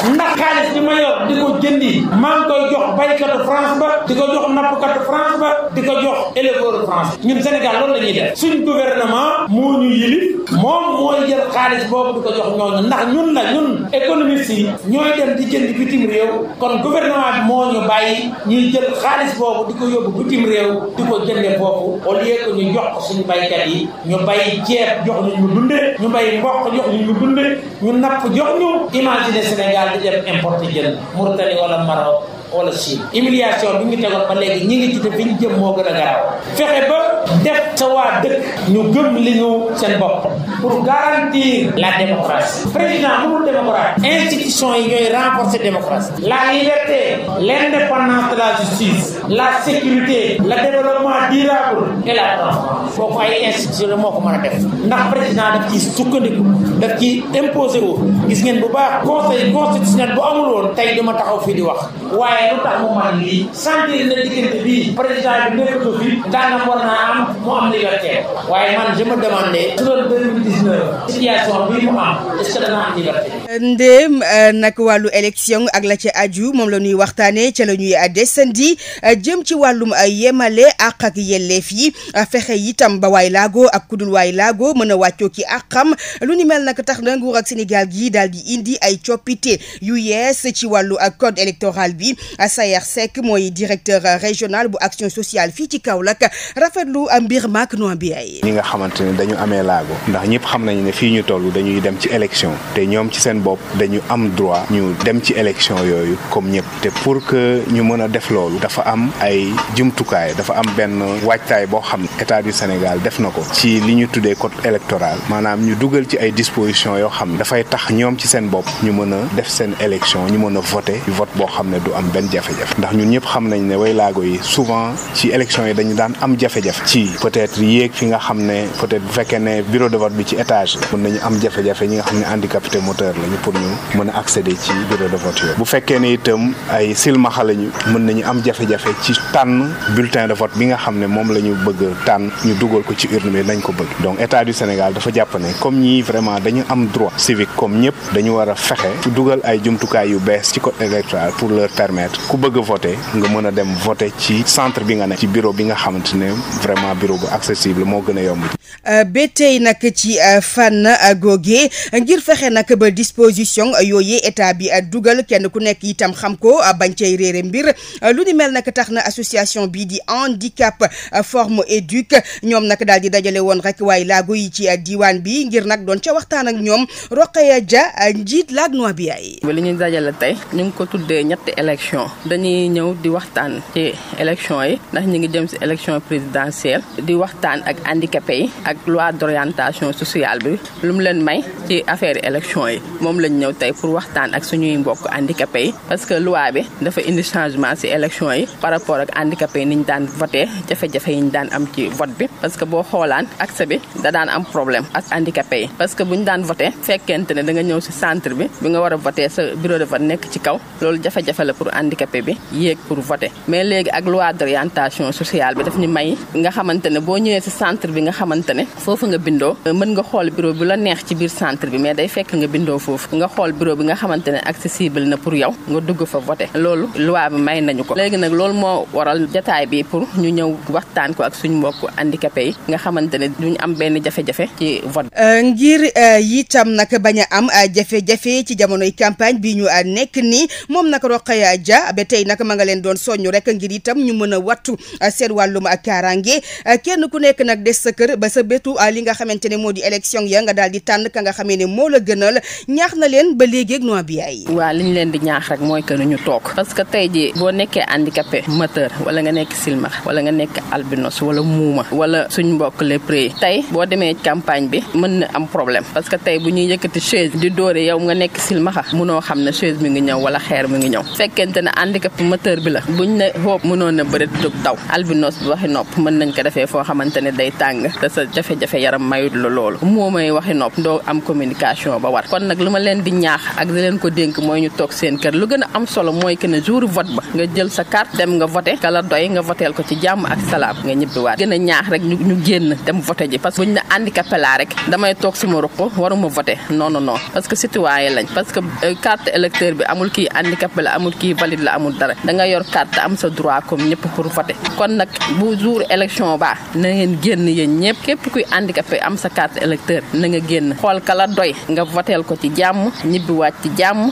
ndax xaalis bi ma yor di ko jëndi maa ngi koy jox baykatu France ba di ko jox nappkatu France ba di ko jox éleveur France ñun Sénégal loolu la ñuy def suñ gouvernement moo ñu yilif moom mooy jël xaalis boobu di ko jox ñooñu ndax ñun économistes yi ñooy dem di jënd bitim réew kon gouvernement bi moo ñu bàyyi ñuy jël xaalis boobu di ko yóbbu bitim réew di ko jënde foofu au lieu que ñu jox ko suñu baykat yi ñu bay ceeb jox ñu dunde ñu bay mboq jox ñu dunde ñu napp jox ñu imaginer Sénégal di dem importer jën Mauritanie wala Maroc wala Chine humiliation bi ngi tegoon ba léegi ñi ngi ci te fi ñu jëm moo gën a garaaw fexe ba def sa waa dëkk ñu gëm li ñu seen bopp pour garantir la démocratie président mënul démocratie institution yi ñooy renforcer démocratie la liberté l'indépendance de la justice la sécurité le développement durable et la transparence foofu ay institution moo ko mën a def ndax président daf ci sukkandiku daf ci imposé wu gis ngeen bu baax conseil constitutionnel bu amul woon tey dama taxaw fii di wax waaye lu tax mu man lii sentir na diggante bii président bi nekkatu fi daanam war naa am mu am liberté waaye man je me demandais su doon 2019 situation bii mu am est-ce que dana am liberté. ndéem nag wàllu élection ak la ca aju moom la ñuy waxtaanee ca la ñuy desandi jëm ci wàllum yemale àq ak yelleef yi fexe itam ba waay laago ak kudul waay laago mën a wàccoo ki àqam lu ni mel nag tax na nguur ak Sénégal gi daal di indi ay coppite yu yees ci wàllu code électoral bi Sayer Seck mooy directeur régional bu action sociale fii ci Kaolack rafetlu mbir maak noa bi ay ñi nga xamante ne dañu amee laago ndax ñëpp xam nañu ne fii ñu toll dañuy dem ci élection te ñoom ci seen bopp dañu am droit ñu dem ci élection yooyu comme ñëpp te pour que ñu mën a def loolu dafa am ay jumtukaay dafa am benn waajtaay boo xam ne état du Sénégal def na ko ci li ñu tuddee code électoral maanaam ñu dugal ci ay dispositions yoo xam ne dafay tax ñoom ci seen bopp ñu mën a def seen élection ñu mën a voter vote boo xam ne du am benn jafe-jafe ndax ñun ñëpp xam nañ ne way laago yi souvent ci élection yi dañu daan am jafe-jafe ci peut-être yéeg fi nga xam ne peut-être bu fekkee ne bureau de vote bi ci étage mën nañu am jafe-jafe ñi nga xam ne handicapé moteur lañu pour ñu mën a accéder ci bureau de vote yooyu bu fekkee ne itam ay silmaxa lañu mën nañu am jafe-jafe ci tànn bulletin de vote bi nga xam ne moom la ñu bëgg tànn ñu dugal ko ci urne bi nañ ko bëgg donc état du Sénégal dafa jàpp ne comme ñii vraiment dañu am droit civique comme ñëpp dañu war a fexe dugal ay jumtukaay yu bees ci code électoral pour leur permettre ku bëgg a voter nga mën a dem voter ci centre bi nga ne ci bureau bi nga xamante ne vraiment bureau bu accessible moo gën a yomb. ba tey nag ci fànn googee ngir fexe nag ba disposition yooyu état bi dugal kenn ku nekk itam xam ko bañ cay réere mbir lu ni mel nag tax na association bii di handicap forme éduc ñoom nag daal di dajale woon rek waaye laago yi ci diwaan bi ngir nag doon ca waxtaan ak ñoom Rokhaya Dia njiit laag noa bi ay li ñuy dajale tey ñu ngi ko tuddee ñetti élection élection dañuy ñëw di waxtaan ci élection yi ndax ñu ngi jëm ci élection présidentielle di waxtaan ak handicapé yi ak loi d'orientation sociale bi lu mu leen may ci affaire élection yi moom lañ ñëw tey pour waxtaan ak suñuy mbokk handicapé yi parce que loi bi dafa indi changement ci élection yi par rapport ak handicapé yi ni ñu daan voté jafe-jafe yi ñu daan am ci vote bi parce que boo xoolaan accès bi da daan am problème ak handicapé yi parce que bu ñu daan voté fekkente ne da nga ñëw ci centre bi nga war a voté sa bureau de vote nekk ci kaw loolu jafe-jafe la pour handicapé bi yéeg pour voter mais léegi ak loi d'orientation sociale bi daf ñu may nga xamante ne boo ñëwee ci centre bi nga xamante ne foofu nga bindoo mën nga xool bureau bi la neex ci biir centre bi mais day fekk nga bindoo foofu nga xool bureau bi nga xamante ne accessible na pour yow nga dugg fa voter loolu loi bi may nañu ko léegi nag loolu moo waral jotaay bi pour ñu ñëw waxtaan ko ak suñu mbokk handicapé yi nga xamante ne duñu am benn jafe-jafe ci vote ngir itam nag bañ a am jafe-jafe ci jamonoy campagne bi ñu nekk nii moom nag Rokhaya Dia ba tey nag ma nga leen doon soññu rek ngir itam ñu mën a wattu seen wàllum kaaraange kenn ku nekk nag des sa kër ba sa bétu li nga xamante ne moo di élection ya nga daal di tànn ka nga xamee ne moo la gënal ñaax na leen ba léegi ak noa bi ay waaw li ñu leen di ñaax rek mooy que ñu toog parce que tey ji boo nekkee handicapé moteur wala nga nekk silmax wala nga nekk albinos wala muuma wala suñ mbokk lépreux tey boo demee campagne bi mën na am problème parce que tey bu ñuy yëkkati chaise di dóore yow nga nekk silmaxa munoo xam ne chaise mi ngi ñëw wala xeer mi ngi ñëw fekkente ne handicapé moteur bi la buñ ne xóob mënoon na bëri jóg daw albinos bi waxi nopp mën nañ ko defee foo xamante ne day tàng te sa jafe-jafe yaram mayut la loolu moo may waxi nopp doo am communication ba war kon nag lu ma leen di ñaax ak di leen ko dénk mooy ñu toog seen kër lu gën a am solo mooy que ne jour vote ba nga jël sa carte dem nga voté kala doy nga voteel ko ci jàmm ak salaam nga ñibbiwaat gën a ñaax rek ñu génn dem voté ji parce que buñ ne handicapé laa rek damay toog sama ruq waruma voté non non non parce que citoyen lañ parce que carte électeur bi amul kii handicapé la amul kii valide la amul dara da nga yor carte am sa droit comme ñëpp pour voter kon nag bu jour élection ba na ngeen génn yéen ñëpp képp kuy handicapé am sa carte électeur na nga génn xool kala doy nga voteel ko ci jàmm ñibbiwaat ci jàmm.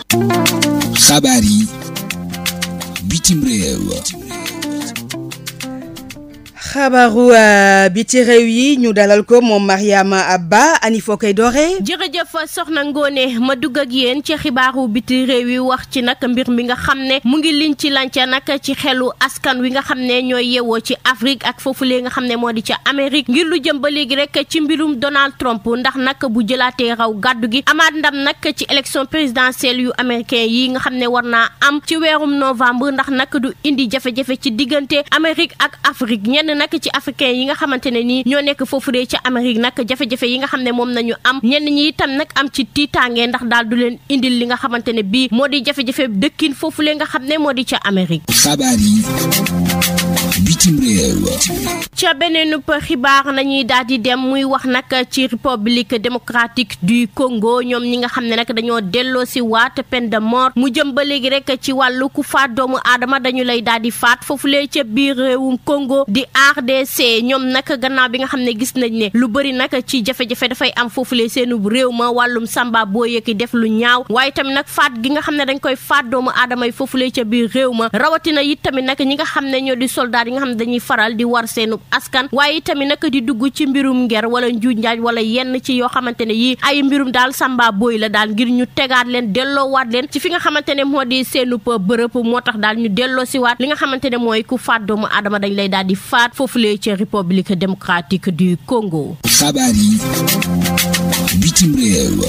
xabaar yi bitim réew. xabaaru biti réew yi ñu dalal ko moom Mariama Ba ani foo koy dooree. jërëjëf soxna Ngoone ma dugg ak yéen ci xibaaru biti réew yi wax ci nag mbir mi nga xam ne mu ngi liñ ci lanca nag ci xelu askan wi nga xam ne ñooy yewoo ci Afrique ak foofu lee nga xam ne moo di ca Amérique ngir lu jëm ba léegi rek ci mbirum Donald Trump ndax nag bu jëlaatee raw gàddu gi amaat ndam nag ci élection présidentielle yu américain yi nga xam ne war naa am ci weerum novembre ndax nag du indi jafe-jafe ci diggante Amérique ak Afrique ñenn nag ci africain yi nga xamante ne nii ñoo nekk foofu de ci Amérique nag jafe-jafe yi nga xam ne moom nañu am ñenn ñi itam nag am ci tiitaange ndax daal du leen indil li nga xamante ne bii moo di jafe-jafe dëkkin foofu lee nga xam ne moo di ca Amérique. xabaar yi bitim réew. ca beneen xibaar nañuy daal di dem muy wax nag ci République démocratique du Congo ñoom ñi nga xam ne nag dañoo delloo si waat peine de mort mu jëm ba léegi rek ci wàllu ku faat doomu aadama dañu lay daal di faat foofu lee ca biir réewum Congo di RDC ñoom nag gannaaw bi nga xam ne gis nañ ne lu bëri nag ci jafe-jafe dafay am foofu lee seenu réew ma wàllum samba boo yëkki def lu ñaaw waaye tamit nag faat gi nga xam ne dañ koy faat doomu aadama yi foofu lee ca biir réew ma rawatina it tamit nag ñi nga xam ne ñoo di soldat yi nga xam ne dañuy faral di war seenu askan waaye tamit nag di dugg ci mbirum nger wala njuuj njaaj wala yenn ci yoo xamante ne yii ay mbirum daal samba booy la daal ngir ñu tegaat leen delloowaat leen ci fi nga xamante ne moo di seenu bërëb moo tax daal ñu delloo si waat li nga xamante ne mooy ku faat doomu aadama dañ lay daal di faat foofu lee ci République démocratique du Congo. xabaar yi bitim réew.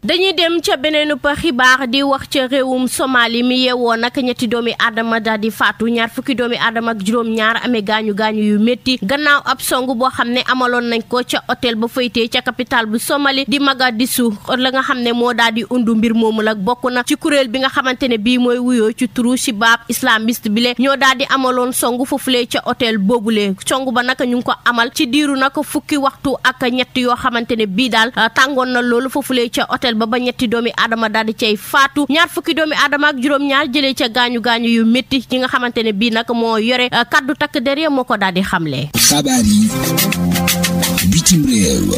dañuy dem ca beneen xibaar di wax ca réewum Somalie mi yeewoo nag ñetti doomi aadama daal di faatu ñaar fukki doomi aadama ak juróom-ñaar amee gaañu yu métti gannaaw ab song boo xam ne amaloon nañ ko ca hôtel ba faytee ca capitale bu Somalie di Mogadishu la nga xam ne moo daal di undu mbir moomu la bokk na ci kuréel bi nga xamante ne bii mooy wuyoo ci turu Shabab islamiste bi le ñoo daal di amaloon song foofulee ca hôtel boobule song ba nag ñu ngi ko amal ci diiru nag fukki waxtu ak ñett yoo xamante ne bii daal tàngoon na loolu foofulee ca hôtel ba ñetti doomi aadama daal di cay faatu ñaar fukki doomi aadama ak juróom-ñaar jëlee ca gaañu yu métti ci nga xamante ne bii nag moo yore kaddu takk der moo ko daal di xamle. xabaar yi bitim réew.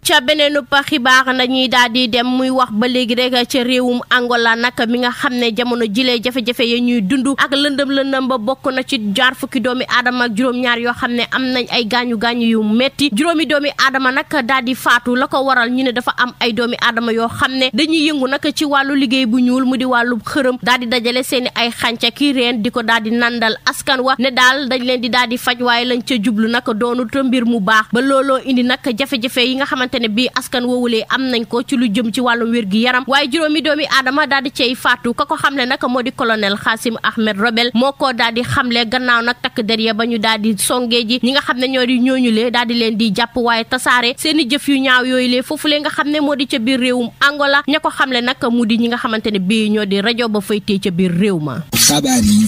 ca beneenu pa xibaar nañuy daal di dem muy wax ba léegi rek ca réewum Angola nag mi nga xam ne jamono jilee jafe-jafe ya ñuy dund ak lëndëm ba bokk na ci jaar fukki doomi aadama ak juróom-ñaar yoo xam ne am nañ ay gaañu yu metti juróomi doomi aadama nag daal di faatu la ko waral ñu ne dafa am ay doomi aadama yoo xam ne dañuy yëngu nag ci wàllu liggéey bu ñuul mu di wàllu xërëm daal di dajale seeni ay xànca ki reen di ko daal di nandal askan wa ne daal dañ leen di daal di faj waaye lañ ca jublu nag doonu te mbir mu baax ba looloo indi nag jafe-jafe yi nga xamante ne bii askan woowulee am nañ ko ci lu jëm ci wàllum wér gi yaram waaye juróomi doomi aadama daal di cay faatu ka ko xamle nag moo di colonel Xaasim Ahmed Robel moo ko daal di xamle gannaaw nag takk der ya ba ñu daal di songee ji ñi nga xam ne ñoo di ñooñulee daal di leen di jàpp waaye tasaare seeni jëf yu ñaaw yooyu lee foofu lee nga xam ne moo di ca biir réewum Angola ña ko xamle nag mu di ñi nga xamante ne bii ñoo di rajo ba faytee ca biir réew ma. xabaar yi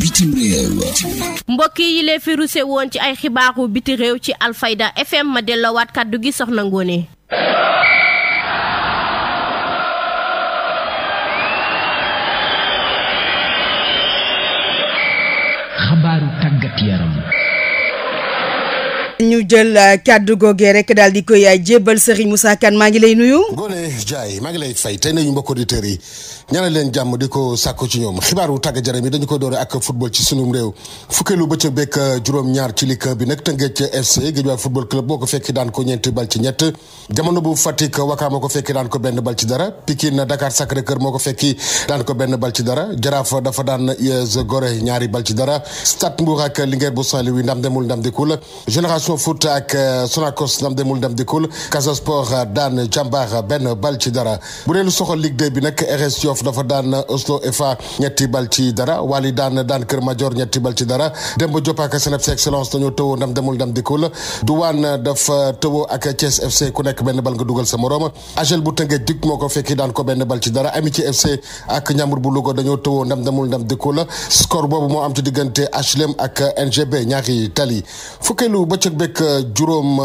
bitim réew. mbokk yi lee fi ruse woon ci ay xibaaru biti réew ci Alfayda FM ma delloowaat kàddu gi soxna Ngoone. xabaaru tàggat yaram. ñu jël kàddu googee rek daal di koy jébbal Serigne Moussa Kane maa ngi lay nuyu. Ngoné Ndiaye maa ngi lay fay tey nañu mbokk auditeurs yi ñaanal leen jàmm di ko sàkku ci ñoom xibaaru tàggat yaram yi dañu ko doore ak football ci sunum réew fukkeelu bëccëg beeg juróom-ñaar ci Ligue 1 bi nag Teungueth FC Guédiawaye football club boo ko fekki daan ko ñeenti bal ci ñett jamono bu Fatick Ouakam moo ko fekki daan ko benn bal ci dara Pikine Dakar Sacré-Cœur moo ko fekki daan ko benn bal ci dara Jaraaf dafa daan US Gorée ñaari bal ci dara Stade Mbour ak Linguère bu Saint-Louis ndam demul ndam dikul Génération Foot ak Sonacos ndam demul ndam dikul Casa Sport daan Jambar benn bal ci dara bu dee lu soxal Ligue 2 bi nag RS Yoff dafa daan Oslo FA ñetti bal ci dara Wali daan Kër Madior ñetti bal ci dara Demba Diop ak Seneps Excellence dañoo tëwoo ndam demul ndam dikul Douane dafa tëwoo ak Thiès FC ku nekk benn bal nga dugal sa morom Agel bu Teungueth Duc moo ko fekki daan ko benn bal ci dara Amitié FC ak Ñambour bu Louga dañoo tëwoo ndam demul ndam dikul score boobu moo am ci diggante HLM ak NGB ñaari tali fukkeelu bëccëg bekk juróom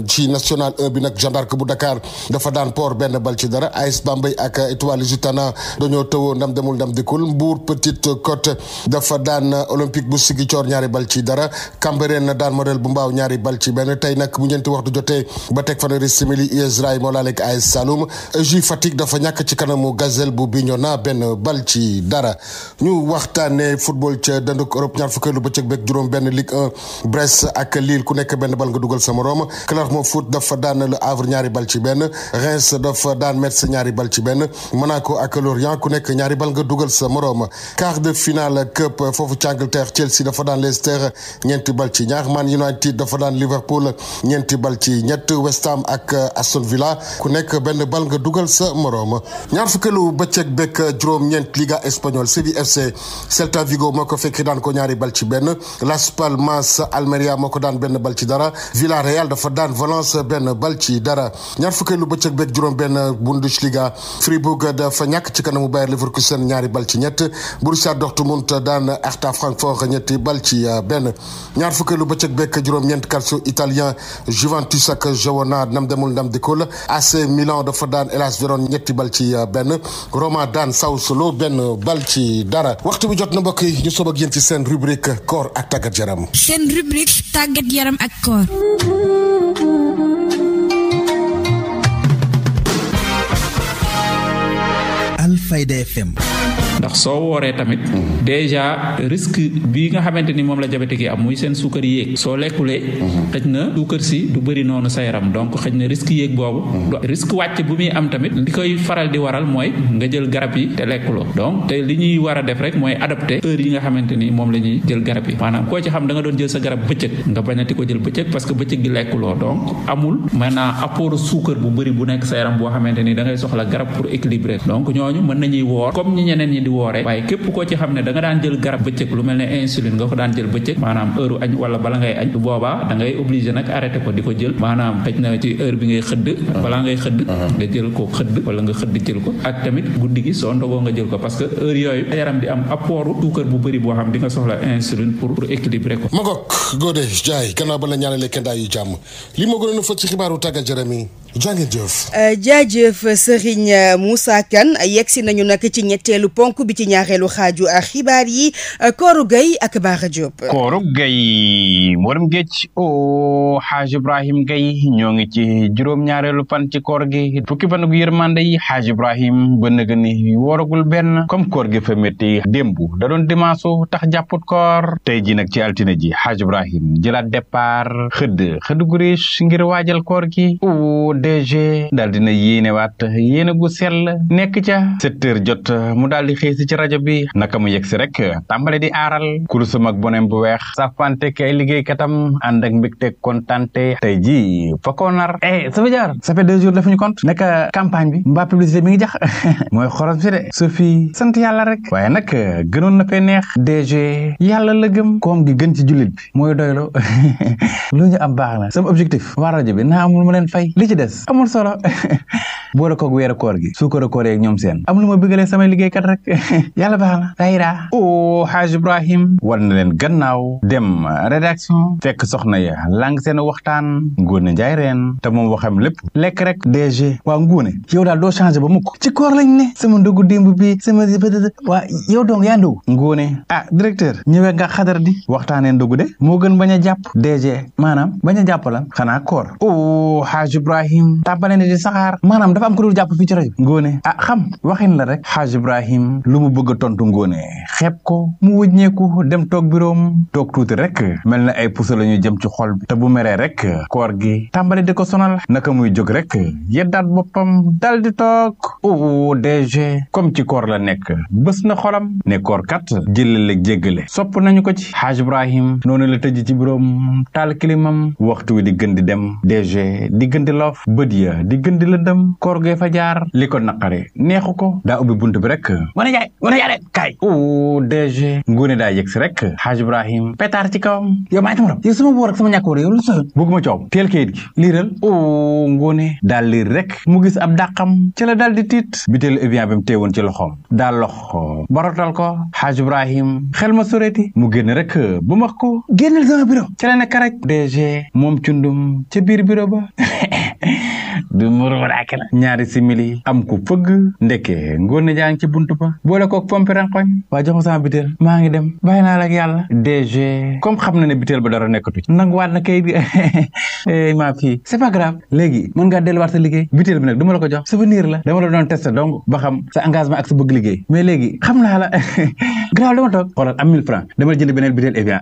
ci national 1 bi nag Jeanne d'Arc bu Dakar dafa daan Port benn bal ci dara AS Bambey ak Étoile Lusitana dañoo tëwoo ndam demul ndam dikul Mbour Petite Côte dafa daan Olympique bu Ziguinchor ñaari bal ci dara Cambérène daan Modèle bu Mbaaw ñaari bal ci benn tey nag bu ñeenti waxtu jotee ba teg fanweeri simili US Rail moo laaleeg AS Saloum EJ Fatick dafa ñàkk ci kanamu Gazelle bu Bignona benn bal ci dara ñu waxtaane football ca dënduk Europe ñaar fukkeelu bëccëg beeg juróom benn Ligue 1 Brest ak Lille ku nekk benn bal nga dugal sa morom Clermont Foot dafa daan Le Havre ñaari bal ci benn Reims dafa daan Metz ñaari bal ci benn Monaco ak Lorient ku nekk ñaari bal nga dugal sa morom quart de finale cup foofu ci Angleterre Chelsea dafa daan Leicester ñeenti bal ci ñaar Man United dafa daan Liverpool ñeenti bal ci ñett West Ham ak Aston Villa ku nekk benn bal nga dugal sa morom ñaar fukkeelu bëccëg bekk juróom-ñeent Liga espagnole Séville FC Celta Vigo moo ko fekki daan ko ñaari bal ci benn Las Palmas Almeria moo ko daan benn bal ci dara Villarreal dafa daan Valence benn bal ci dara ñaar fukkeelu bëccëg bekk juróom benn Bundesliga Fribourg dafa ñàkk ci kanamu Bayer Leverkusen ñaari bal ci ñett Borussia Dortmund daan Hertha Francfort ñetti bal ci benn ñaar fukkeelu bëccëg bekk juróom-ñeent calcio italien Juventus ak Girona ndam demul ndam dikul AC Milan dafa daan Hellas Vérone ñetti bal ci benn Roma daan Sassuolo benn bal ci dara waxtu bi jot na mbokk yi ñu soob ak yéen ci seen rubrique koor ak tàggat yaram. seen rubrique tàggat yaram ak koor. Alfayda FM. ndax soo wooree tamit déjà risque bi nga xamante ni moom la diabétique yi am muy seen suukar yéeg soo lekkulee xëj na suukar si du bëri noonu sa yaram donc xëj na risque yéeg boobu risque wàcc bu muy am tamit li koy faral di waral mooy nga jël garab yi te lekkuloo donc te li ñuy war a def rek mooy adapté heure yi nga xamante ni moom la ñuy jël garab yi maanaam koo ci xam da nga doon jël sa garab bëccëg nga bañati ko jël bëccëg parce que bëccëg gi lekkuloo donc amul maintenant apport suukar bu bëri bu nekk sa yaram boo xamante ni da ngay soxla garab pour équilibrer donc ñooñu mën nañuy woor comme ñi ñeneen ñi di wooree waaye képp koo ci xam ne da nga daan jël garab bëccëg lu mel ne insuline nga ko daan jël bëccëg maanaam heure añ wala bala ngay añ boobaa da ngay obligé nag arrêté ko di ko jël maanaam xëj na ci heure bi ngay xëdd balaa ngay xëdd nga jël ko xëdd wala nga xëdd jël ko ak tamit guddi gi soo ndogoo nga jël ko parce que heure yooyu yaram di am apport suukar bu bëri boo xam di nga soxla insuline pour équilibrer ko Magog Godé Ndiaye gannaaw ba la ñaanalee kenn yu jàmm li ma gënoon a fët ci xibaaru tàggat yaram yi jàngeen jëf. jaajëf Serigne Moussa Kane yegsi nañu nag ci ñetteelu ponk bi ci ñaareelu xaaju xibaar yi Kooru Gueye ak Bara Diop. Kooru Gueye Moram Géej Haaj Ibrahim Gueye ñoo ngi ci juróom-ñaareelu fan ci koor gi fukki fan gu yërmande yi Haaj Ibrahim ba nëga ni wooragul benn comme koor gi fa métti démb da doon dimaasu tax jàpput koor tey ji nag ci altine ji Haaj Ibrahim jëlaat départ xëdd gu riche ngir waajal koor gi DG daal dina yéenewaat yéene gu sell nekk ca 7 heures jot mu daal di xëy si ci rajo bi naka mu yegg si rek tàmbale di aaral kurusam ak bonem bu weex safante kay liggéeykatam ànd ak mbégte kontante tey ji fa koo nar ça veut dire ça fait 2 jours defuñu compte nekk campagne bi mbaa publicité mi ngi jax mooy xorom si de Sophie sant yàlla rek waaye nag gënoon na fee neex DG yàlla la gëm koom gi gën ci jullit bi mooy doylo lu ñu am baax na sama objectif waa rajo bi naa amul ma leen fay li ci des amul solo boole koog weeru koor gi suukar koor yeeg ñoom seen am lu ma bëggalee samay liggéeykat rek yàlla baax na dayra Haaj Ibrahim war na leen gannaaw dem rédaction fekk soxna ya lang seen waxtaan Ngoone Njaay reen te moom waxam lépp lekk rek DG waa Ngoone yow daal doo changé ba mukk ci koor lañ ne sama ndogu démb bi sama waa yow donc yaa ndogu Ngoone directeur ñëwee nga xadar di waxtaanee ndogu de moo gën bañ a jàpp DG maanaam bañ a jàpp lan xanaa koor Haaj Ibrahim tàbbale ne di saxaar maanaam dafa am ko dul jàpp fii ci rajo Ngoone xam waxin la rek Haaj Ibrahim lu mu bëgg a tontu Ngoone xeeb ko mu wëññeeku dem toog biroom toog tuuti rek mel na ay puso la ñuy jëm ci xol bi te bu meree rek koor gi tàmbale di ko sonal naka muy jóg rek yeddaat boppam dal di toog DG comme ci koor la nekk bés na xolam ne koor kat jëlale jéggale sopp nañu ko ci Haaj Ibrahim noonu la tëj ci biroom taal kilimam waxtu wi di gën di dem DG di gën di loof bët ya di gën di lëndëm koor gee fa jaar li ko naqare neexu ko daa ubbi bunt bi rek wane jaay kaay DG Ngoone daa yegg si rek Haaj Ibrahim pétard ci kawam yow maa ngi tam yow sama boor ak sama ñàkk woor yow lu sa bëgguma coow teel kayit gi liiral Ngoone daal liir rek mu gis ab dàqam ci la daal di tiit bitéelu Evian bi mu téewoon ci loxoom daal loxo barotal ko Haaj Ibrahim xel ma soreeti mu génn rek bu max ko génnal sama bureau ci la nekk rek DG moom cundum ca biir bureau ba du muro raake la ñaari simili am ku fëgg ndeke Ngoone jaa ngi ci buntu ba boole koog pompi rankoñ waa jox ma sama bitéel maa ngi dem bàyyi naa la ak yàlla DG comme xam na ne bitéel ba dara nekkatu ci nanguwaat na kayit bi maa fii c'est pas grave léegi mën ngaa delluwaat sa liggéey bitéel bi nag du ma la ko jox souvenir la dama la doon testé donc ba xam sa engagement ak sa bëgg liggéey mais léegi xam naa la grave dama toog xoolal am 1000 francs dama jënd beneen bitéel Evian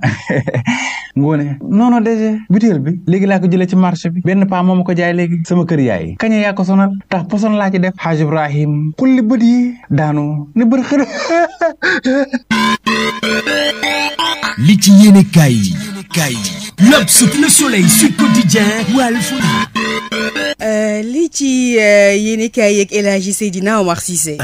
Ngoone non DG bitéel bi léegi laa ko jëlee ci marché bi benn paa moo ma ko jaay léegi sama kër yaay kañe yaa ko sonal tax poson laa ci def Haaj Ibrahim xulli bët yi daanu ne bër xër li ci yéene kaay L'Obs, Le Soleil, Sud Quotidien, Walf. li ci yéene kaay yeeg El Hadji Seydina Omar Cissé.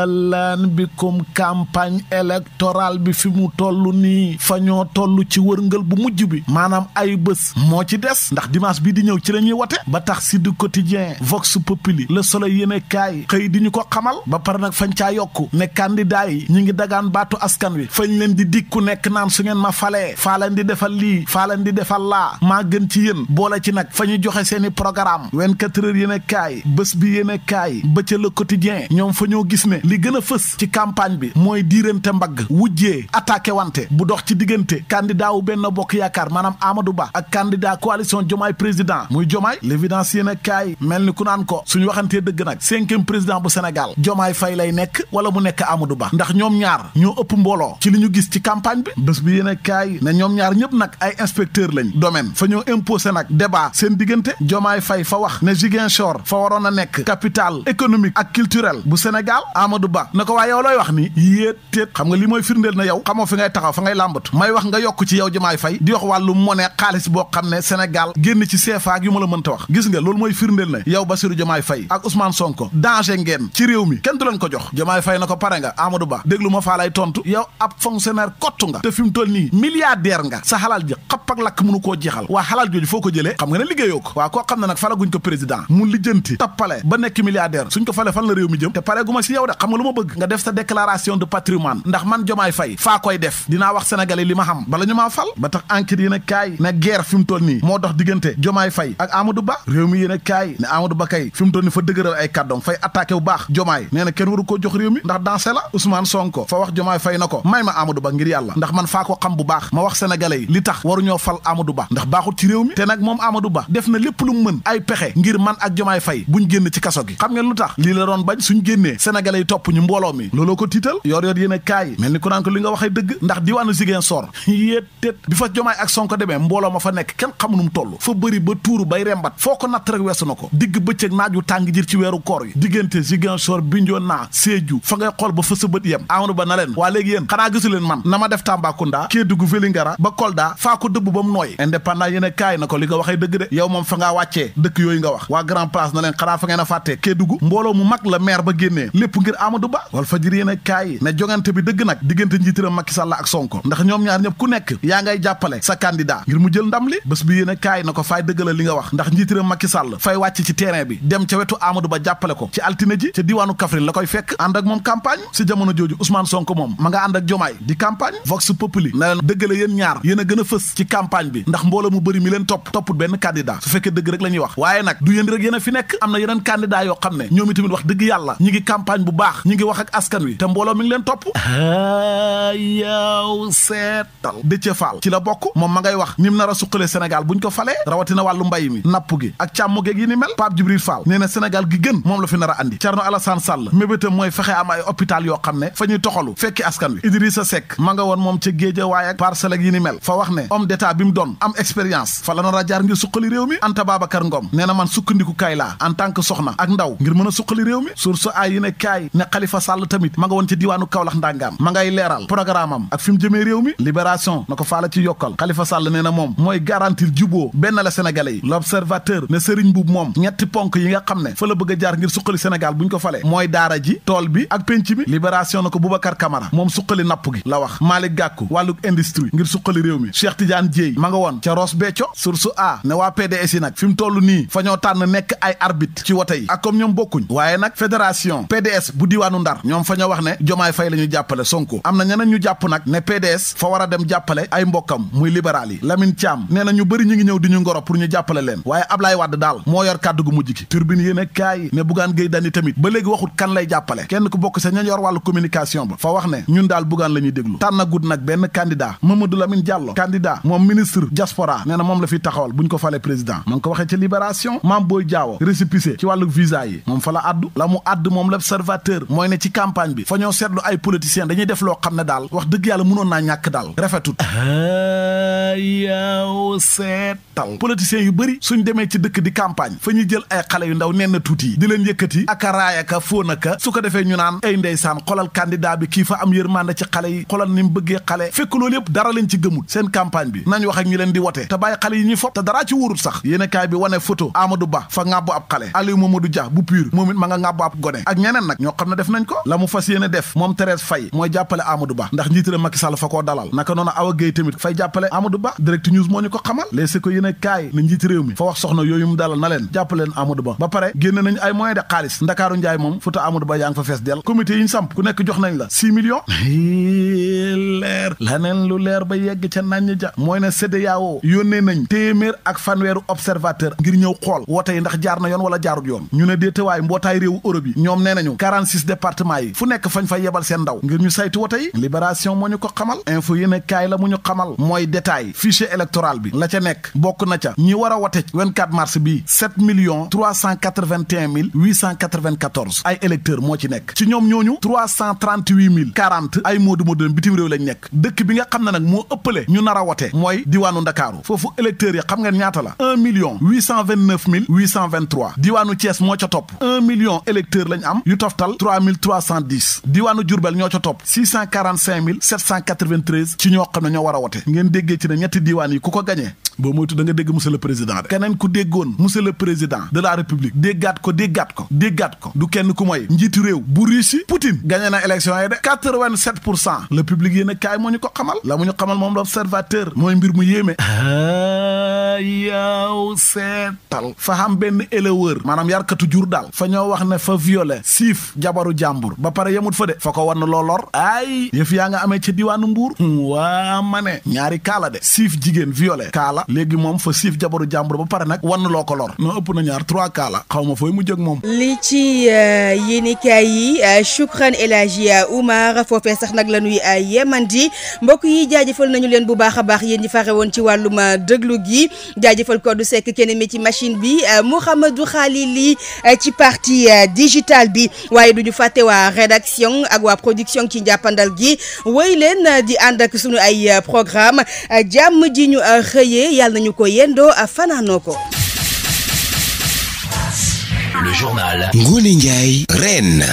lan bi comme campagne électorale bi fi mu toll nii fa ñoo toll ci wërngal bu mujj bi maanaam ay bés moo ci des ndax dimanche bi di ñëw ci la ñuy wote ba tax Sud Quotidien Vox Populi Le Soleil yéene kaay xëy di ñu ko xamal ba pare nag fañ caa yokku ne candidat yi ñi ngi dagaan baatu askan wi fañ leen di dikku nekk naan su ngeen ma falee faa leen di defal lii faa leen di defal laa maa gën ci yéen boole ci nag fa ñu joxe seeni programme 24 heures yéene kaay bés bi yéene kaay ba ca Le Quotidien ñoom fa ñoo gis ne li gën a fës ci campagne bi mooy diirante mbagg wujjee attaqué wante bu dox ci diggante candidat wu Benno Bokk Yaakaar maanaam Amadou Ba ak candidat coalition Diomaye président muy Diomaye l'évidence yéen a kaay mel ni ku naan ko suñu waxantee dëgg nag 5e président bu Sénégal Diomaye Faye lay nekk wala mu nekk Amadou Ba ndax ñoom ñaar ñoo ëpp mbooloo ci li ñu gis ci campagne bi bés bi yéen a kaay ne ñoom ñaar ñëpp nag ay inspecteur lañ domaine fa ñoo imposé nag débat seen diggante Diomaye Faye fa wax ne Ziguinchor fa waroon a nekk capitale économique ak culturelle bu Sénégal Amadou Ba na ko waaye yow looy wax ni yéet téet xam nga li mooy firndeel na yow xamoo fi ngay taxaw fa ngay làmbatu may wax nga yokk ci yow Diomaye Faye di wax wàllu monnaie xaalis boo xam ne Sénégal génn ci CFA ak yu ma la mënta wax gis nga loolu mooy firndeel na yow Bassirou Diomaye Faye ak Ousmane Sonko danger ngeen ci réew mi kenn du leen ko jox Diomaye Faye na ko pare nga Amadou Ba déglu ma faa lay tontu yow ab fonctionnaire kottu nga te fi mu toll nii milliardaire nga sa xalal ji xapp ak lakk mënu koo jeexal waa xalal jooju foo ko jëlee xam nga ne liggéeyoo ko waa koo xam ne nag falaguñ ko président mu lijjanti tappale ba nekk milliardaire suñ ko fale fan la réew mi jëm te pare gu ma si yow de xam nga lu ma bëgg nga def sa déclaration de patrimoine ndax man Diomaye Faye faa koy def dinaa wax sénégalais li ma xam bala ñu maa fal ba tax enquête yéen a kaay ne guerre fi mu toll nii moo dox diggante Diomaye Faye ak Amadou Ba réew mi yéen a kaay ne Amadou Ba kay fi mu toll nii fa dëgëral ay kàddoom fay attaqué bu baax Diomaye nee na kenn waru koo jox réew mi ndax dansé la Ousmane Sonko fa wax Diomaye Faye na ko may ma Amadou Ba ngir yàlla ndax man faa ko xam bu baax ma wax sénégalais yi li tax waruñoo fal Amadou Ba ndax baaxut ci réew mi te nag moom Amadou Ba def na lépp lu mu mën ay pexe ngir man ak Diomaye Faye buñ génn ci kaso gi xam ngeen lu tax lii la doon bañ suñ génnee sénégalais yi topp ñu mbooloo mi looloo ko tiital yor yéen a kaay mel ni ku naan ko li nga waxee dëgg ndax diwaanu Ziguinchor yéet tét bi fa Diomaye ak Sonko demee mbooloo ma fa nekk kenn xamu nu mu toll fa bëri ba tuuru bay rembat foo ko natt rek weesu na ko digg bëccëg naaj wu tàng jir ci weeru koor yi diggante Ziguinchor Bignona Sédhiou fa ngay xool ba fa sa bët yem Amadou Ba na leen waa léegi yéen xanaa gisu leen man na ma def Tambacounda Kédougou Vélingara ba Kolda faa ko dëbb ba mu nooy indépendant yéen a kaay na ko li nga waxee dëgg de yow moom fa ngaa wàccee dëkk yooyu nga wax waa Grand Place na leen xanaa fa ngeen a fàttee Kédougou mbooloo mu mag la maire ba génnee lépp ngir Amadou Ba wal fajir yéen a kaay ne jongante bi dëgg nag diggante njiitiram Macky Sall ak Sonko ndax ñoom ñaar ñëpp ku nekk yaa ngay jàppale sa candidat ngir mu jël ndam li bés bi yéen a kaay na ko fay dëggal li nga wax ndax njiitiram Macky Sall fay wàcc ci terrain bi dem ca wetu Amadou Ba jàppale ko ci altine ji ca diwaanu Kaffrine la koy fekk ànd ak moom campagne si jamono jooju Ousmane Sonko moom ma nga ànd ak Diomaye di campagne Vox Populi na leen dëggale yéen ñaar yéen a gën a fës ci campagne bi ndax mbooloo mu bëri mi leen topput benn candidat su fekkee dëgg rek la ñuy wax waaye nag du yéen rek yéen a fi nekk am na yeneen candidat yoo xam ne ñoom itamit wax dëgg yàlla ñi ngi campagne bu baax ñi ngi wax ak askan wi te mbooloo mi ngi leen topp yow seetal Déthié Fall ci la bokk moom ma ngay wax nim nar a suqalee Sénégal buñ ko falee rawatina wàllu mbay mi napp gi ak càmm geeg yi ni mel Pape Djibril Fall nee na Sénégal gi gën moom la fi nar a andi Thierno Alassane Sall mébétam mooy fexe am ay hôpital yoo xam ne fa ñuy toxalu fekki askan wi Idrissa Seck ma nga woon moom ca Guédiawaye ak Parcelles ak yi ni mel fa wax ne homme d'état bi mu doon am expérience fa la nar a jaar ngir suqali réew mi Anta Babacar Ngom nee na man sukkandiku kaay laa en tant que soxna ak ndaw ngir mën a suqali réew mi source ay yi ne kaay ne Khalifa Sall tamit ma nga woon ca diwaanu Kaolack ndangaam ma ngay leeral programme am ak fi mu jëmee réew mi libération na ko faala ci yokkal Khalifa Sall nee na moom mooy garantir juboo benn la sénégalais yi l'observateur ne Serigne Mboup moom ñetti ponk yi nga xam ne fa la bëgg a jaar ngir suqali Sénégal buñ ko falee mooy daara ji tool bi ak penc mi libération na ko Boubacar Camara moom suqali napp gi la wax Malick Gakou wàlluk industrie ngir suqali réew mi Cheikh Tidiane Dièye ma nga woon ca Ross Béthio source a ne waa PDS yi nag fi mu toll nii fa ñoo tànn nekk ay arbitre ci wote yi ak comme ñoom bokkuñ waaye nag fédération PDS bu diwaanu Ndar ñoom fa ñoo wax ne Diomaye Faye la ñu jàppale Sonko am na ñeneen ñu jàpp nag ne PDS fa war a dem jàppale ay mbokkam muy libéral yi Lamine Thiam nee na ñu bëri ñu ngi ñëw di ñu ngoro pour ñu jàppale leen waaye Ablaye Wade daal moo yor kàddu gu mujj gi turbine yéen a kaay ne Bougane Gueye Dany tamit ba léegi waxut kan lay jàppale kenn ku bokk sa ña yor wàllu communication ba fa wax ne ñun daal Bougane la ñuy déglu tànnagut nag benn candidat Mamadou Lamine Diallo candidat moom ministre diaspora nee na moom la fi taxawal buñ ko falee président ma ngi ko waxee ci libération Mame Boye Diao récépissé ci wàllu visa yi moom fa la addu la mu add moom l'observateur mooy ne ci campagne bi fa ñoo seetlu ay politiciens dañuy def loo xam ne daal wax dëgg yàlla mënoon naa ñàkk daal rafetut yow seetal politiciens yu bëri suñ demee ci dëkk di campagne fa ñuy jël ay xale yu ndaw nen na tuuti yi di leen yëkkati ak a raay ak a fóon aka su ko defee ñu naan ay ndeysaan xolal candidat bi kii fa am yërmande ci xale yi xolal ni mu bëggee xale fekk loolu yëpp dara leen ci gëmul seen campagne bi nañ wax ak ñi leen di wote te bàyyi xale yi ñuy fopp te daraa ci wóorut sax yéen kaay bi wane photo Amadou Ba fa ngàbbu ab xale Aliou Mamadou Dia bu pur moom it ma nga ngàbbu ab gone ak ñeneen nag ñoo xam ne def nañ ko la mu fas yéene def moom Thérèse Faye mooy jàppale Amadou Ba ndax njiitëram Macky Sall fa koo dalal naka noonu Awa Gueye tamit fay jàppale Amadou Ba Direct News moo ñu ko xamal léeg ko yéen kaay ne njiiti réew mi fa wax soxna yooyu mu dalal na leen jàppaleen Amadou Ba ba pare génne nañ ay moyens de xaalis Ndakaaru Njaay moom photo Amadou Ba yaa ngi fa fees del comité yi ñu samp ku nekk jox nañ la 6 millions leer laneen lu leer ba yegg ca nañ ja mooy ne CEDEAO yónnee nañ téeméer ak fanweeru observateur ngir ñëw xool woote yi ndax jaar na yoon wala jaarut yoon ñu ne déetewaay mbootaay réewu Europe yi ñoom nee nañu 46 départements yi fu nekk fañ fa yebal seen ndaw ngir ñu saytu wote yi libération moo ñu ko xamal info yéen kaay la mu ñu xamal mooy détail fichier électoral bi la ca nekk bokk na ca ñi war a wote 24 mars bi 7 381 894 ay électeurs moo ci nekk ci ñoom ñooñu 338 040 ay moodu bitim réew lañ nekk dëkk bi nga xam ne nag moo ëppale ñu nar a wote mooy diwaanu Ndakaaru foofu électeurs yi xam ngeen ñaata la 1 829 823 diwaanu Thiès moo ca topp 1 million électeurs lañ am yu toftal 3310 diwaanu Diourbel ñoo ca topp 645 793 ci ñoo xam ne ñoo war a wote ngeen déggee ci ne ñetti diwaan yi ku ko gañee boo moytu da nga dégg monsieur le président de keneen ku déggoon monsieur le président de la république déggaat ko du kenn ku mooy njiitu réew bu Russie Poutine gagné na élection yi de 87% le public yéen a kaay moo ñu ko xamal la mu ñu xamal moom l'observateur mooy mbir mu yéeme yow seetal fa xam benn éleveur maanaam yarkatu jur daal fa ñoo wax ne fa violé siif jabar jabaru jàmbur ba pare yemut fa de fa ko wan loo lor ay yëf yaa nga amee ca diwaanu Mbuur waa ma ne ñaari kaala de siif jigéen violé kaala léegi moom fa siif jabaru jàmbur ba pare nag wan loo ko lor noo ëpp na ñaar 3 kaala xaw ma fooy mu jëg moom li ci yéenikaay yi Shukran El Hadji Oumar foofee sax nag la ñuy yemandi mbokk yi jaajëfal nañu leen bu baax a baax yéen ñi fare woon ci wàllum déglu gi jaajëfal Codou Seck kenn mi ci machine bi Mouhamadou Khalili ci partie digitale bi waaye duñu fàtte waa rédaction ak waa production ci njàppandal gi woy leen di ànd ak sunu ay programme jàmm ji ñu xëyee yàlla nañu ko yendoo fanaanoo ko. Le journal Ngoné Ndiaye Reine.